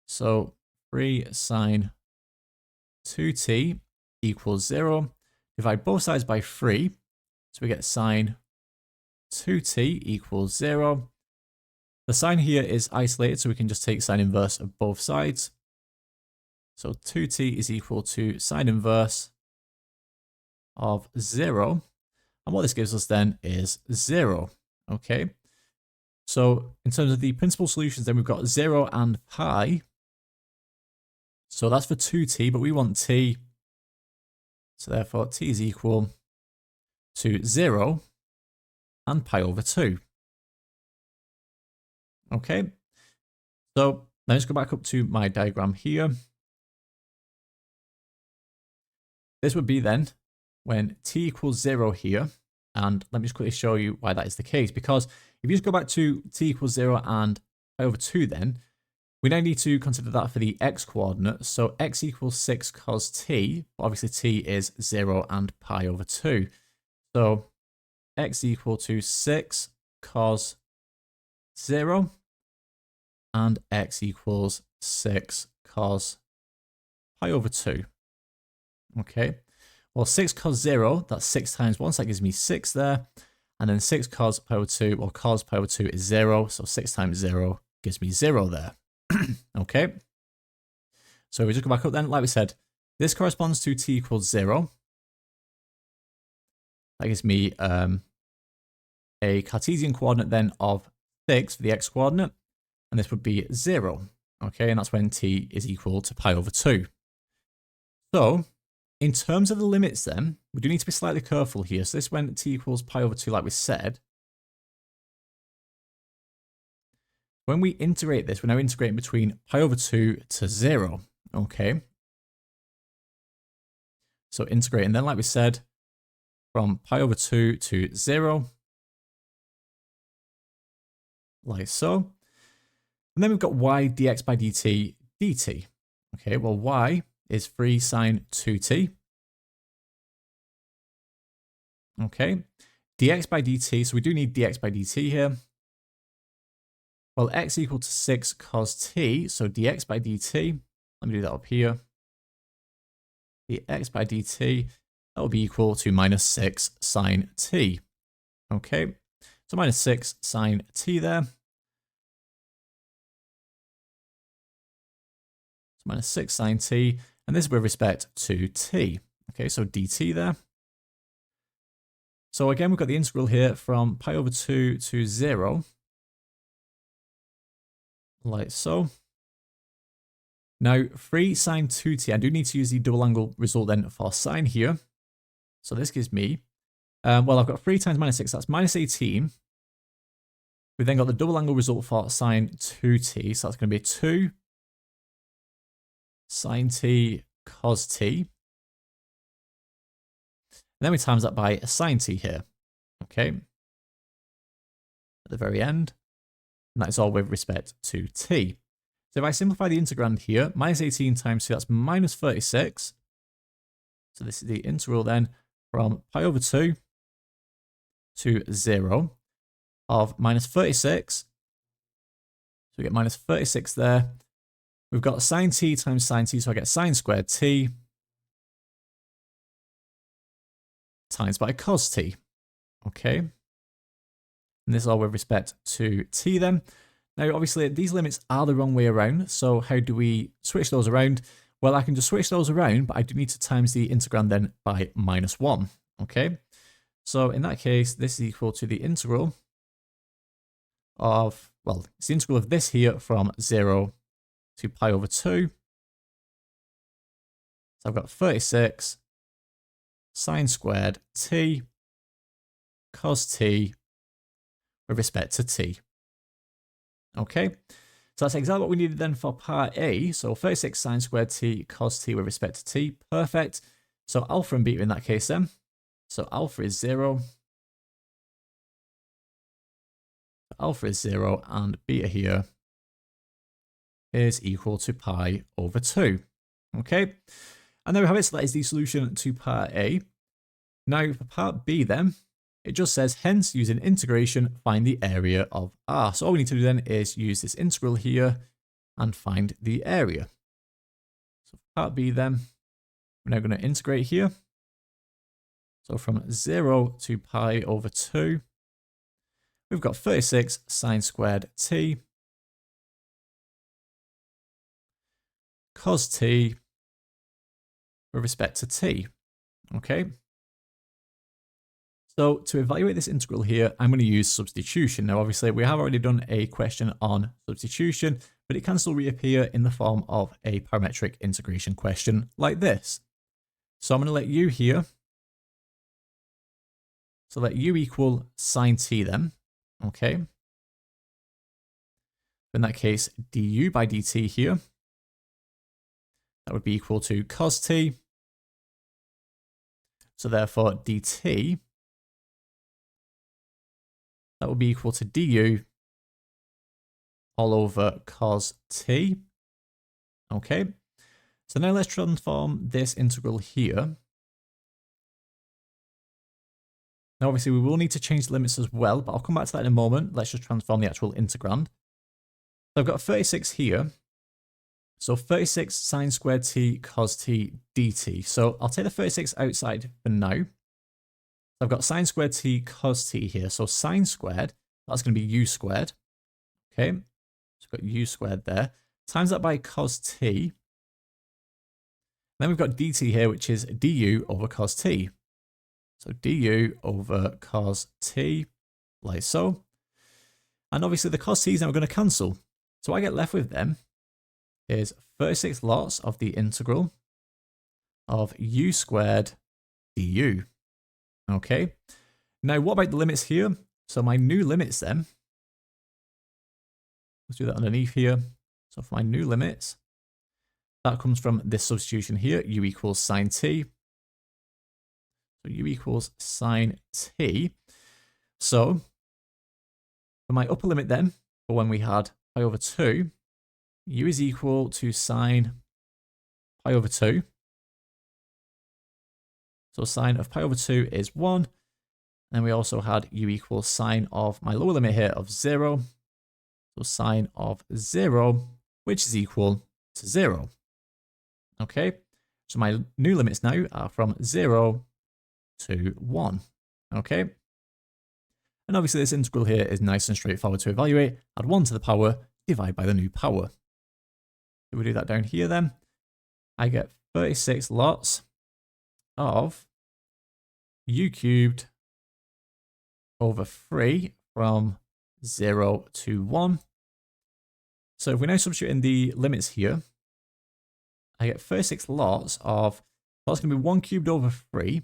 A: So 3 sine 2t equals 0. Divide both sides by 3. So we get sine 2t equals 0. The sign here is isolated, so we can just take sine inverse of both sides. So 2t is equal to sine inverse of 0. And what this gives us then is 0. Okay. So in terms of the principal solutions, then we've got 0 and pi. So that's for 2t, but we want t. So therefore, t is equal to 0 and pi over 2. Okay. So let's go back up to my diagram here. This would be then when t equals 0 here, and let me just quickly show you why that is the case, because if you just go back to t equals 0 and pi over 2 then, we now need to consider that for the x coordinate. So x equals 6 cos t, but obviously t is 0 and pi over 2. So x equal to 6 cos 0 and x equals 6 cos pi over 2. Okay, well 6 cos 0, that's 6 times 1, so that gives me 6 there. And then 6 cos pi over 2, or cos pi over 2 is 0, so 6 times 0 gives me 0 there. Okay, so we just go back up then, like we said, this corresponds to t equals 0. That gives me a Cartesian coordinate then of 6 for the x coordinate, and this would be 0. Okay, and that's when t is equal to pi over 2. So, in terms of the limits then, we do need to be slightly careful here. So this when t equals pi over 2, like we said. When we integrate this, we're now integrating between pi over 2 to 0. Okay. So integrating then, like we said, from pi over 2 to 0. Like so. And then we've got y dx by dt dt. Okay, well y is 3 sine 2t. Okay, dx by dt, so we do need dx by dt here. Well, x equal to 6 cos t, so dx by dt, let me do that up here. Dx by dt, that will be equal to minus 6 sine t. Okay, so minus 6 sine t there. So minus 6 sine t, and this is with respect to t. Okay, so dt there. So again, we've got the integral here from pi over 2 to 0. Like so. Now, 3 sine 2t, I do need to use the double angle result then for sine here. So this gives me, well, I've got 3 times minus 6, that's minus 18. We've then got the double angle result for sine 2t, so that's going to be 2 sine t cos t. And then we times that by a sine t here, okay, at the very end. And that is all with respect to t. So if I simplify the integrand here, minus 18 times 2, that's minus 36. So this is the integral then from pi over 2 to 0 of minus 36. So we get minus 36 there. We've got sine t times sine t, so I get sine squared t times by cos t. Okay. And this is all with respect to t then. Now, obviously, these limits are the wrong way around. So how do we switch those around? Well, I can just switch those around, but I do need to times the integrand then by minus 1. Okay. So in that case, this is equal to the integral of, well, it's the integral of this here from 0 to pi over 2. So I've got 36 sine squared t cos t with respect to t. Okay, so that's exactly what we needed then for part A. So 36 sine squared t cos t with respect to t. Perfect. So alpha and beta in that case then. So alpha is 0. Alpha is 0 and beta here is equal to pi over 2. Okay, and there we have it. So that is the solution to part A. Now for part B then, it just says, hence, using integration, find the area of R. So all we need to do then is use this integral here and find the area. So for part B then, we're now going to integrate here. So from 0 to pi over 2, we've got 36 sine squared t cos t with respect to t. Okay. So to evaluate this integral here, I'm going to use substitution. Now, obviously, we have already done a question on substitution, but it can still reappear in the form of a parametric integration question like this. So I'm going to let u here. So let u equal sine t then. Okay. In that case, du by dt here, that would be equal to cos t So therefore dt, that will be equal to du all over cos t. Okay, so now let's transform this integral here. Now obviously we will need to change the limits as well, but I'll come back to that in a moment. Let's just transform the actual integrand. So I've got 36 here. So 36 sine squared t cos t dt. So I'll take the 36 outside for now. I've got sine squared t cos t here. So sine squared, that's going to be u squared. Okay, so we've got u squared there. Times that by cos t. Then we've got dt here, which is du over cos t. So du over cos t, like so. And obviously the cos t's now are going to cancel. So what I get left with them is 36 lots of the integral of u squared du. Okay. Now what about the limits here? So my new limits then, let's do that underneath here. So for my new limits, that comes from this substitution here, u equals sine t. So u equals sine t. So for my upper limit then, for when we had pi over 2, u is equal to sine pi over 2. So sine of pi over 2 is 1. And we also had u equals sine of my lower limit here of 0. So sine of 0, which is equal to 0. Okay, so my new limits now are from 0 to 1. Okay, and obviously this integral here is nice and straightforward to evaluate. Add 1 to the power, divide by the new power. If we do that down here then, I get 36 lots of u cubed over 3 from 0 to 1. So if we now substitute in the limits here, I get 36 lots of, that's going to be 1 cubed over 3.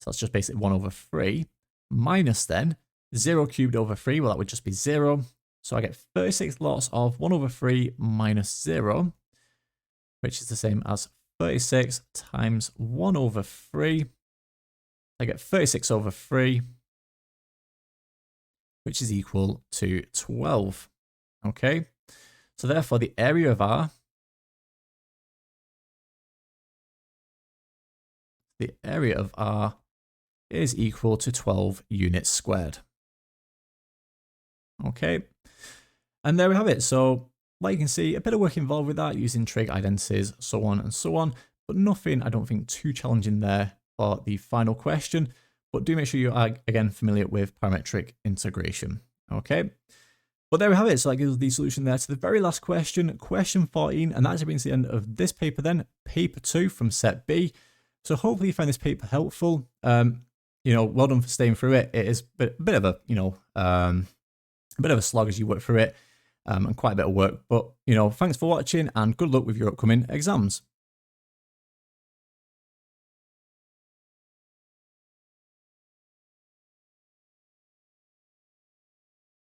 A: So that's just basically 1 over 3. Minus then 0 cubed over 3. Well, that would just be 0. So I get 36 lots of 1 over 3 minus 0, which is the same as 36 times 1 over 3. I get 36 over 3, which is equal to 12. Okay, so therefore the area of R, is equal to 12 units squared. Okay, and there we have it. So like you can see, a bit of work involved with that using trig identities, so on and so on, but nothing I don't think too challenging there for the final question. But do make sure you are again familiar with parametric integration. Okay, but there we have it. So that gives us the solution there to the very last question, question 14, and that actually brings the end of this paper then, paper 2 from set B. So hopefully you find this paper helpful. You know, well done for staying through it. It is a bit of a, you know, a bit of a slog as you work through it, and quite a bit of work. But, you know, thanks for watching and good luck with your upcoming exams.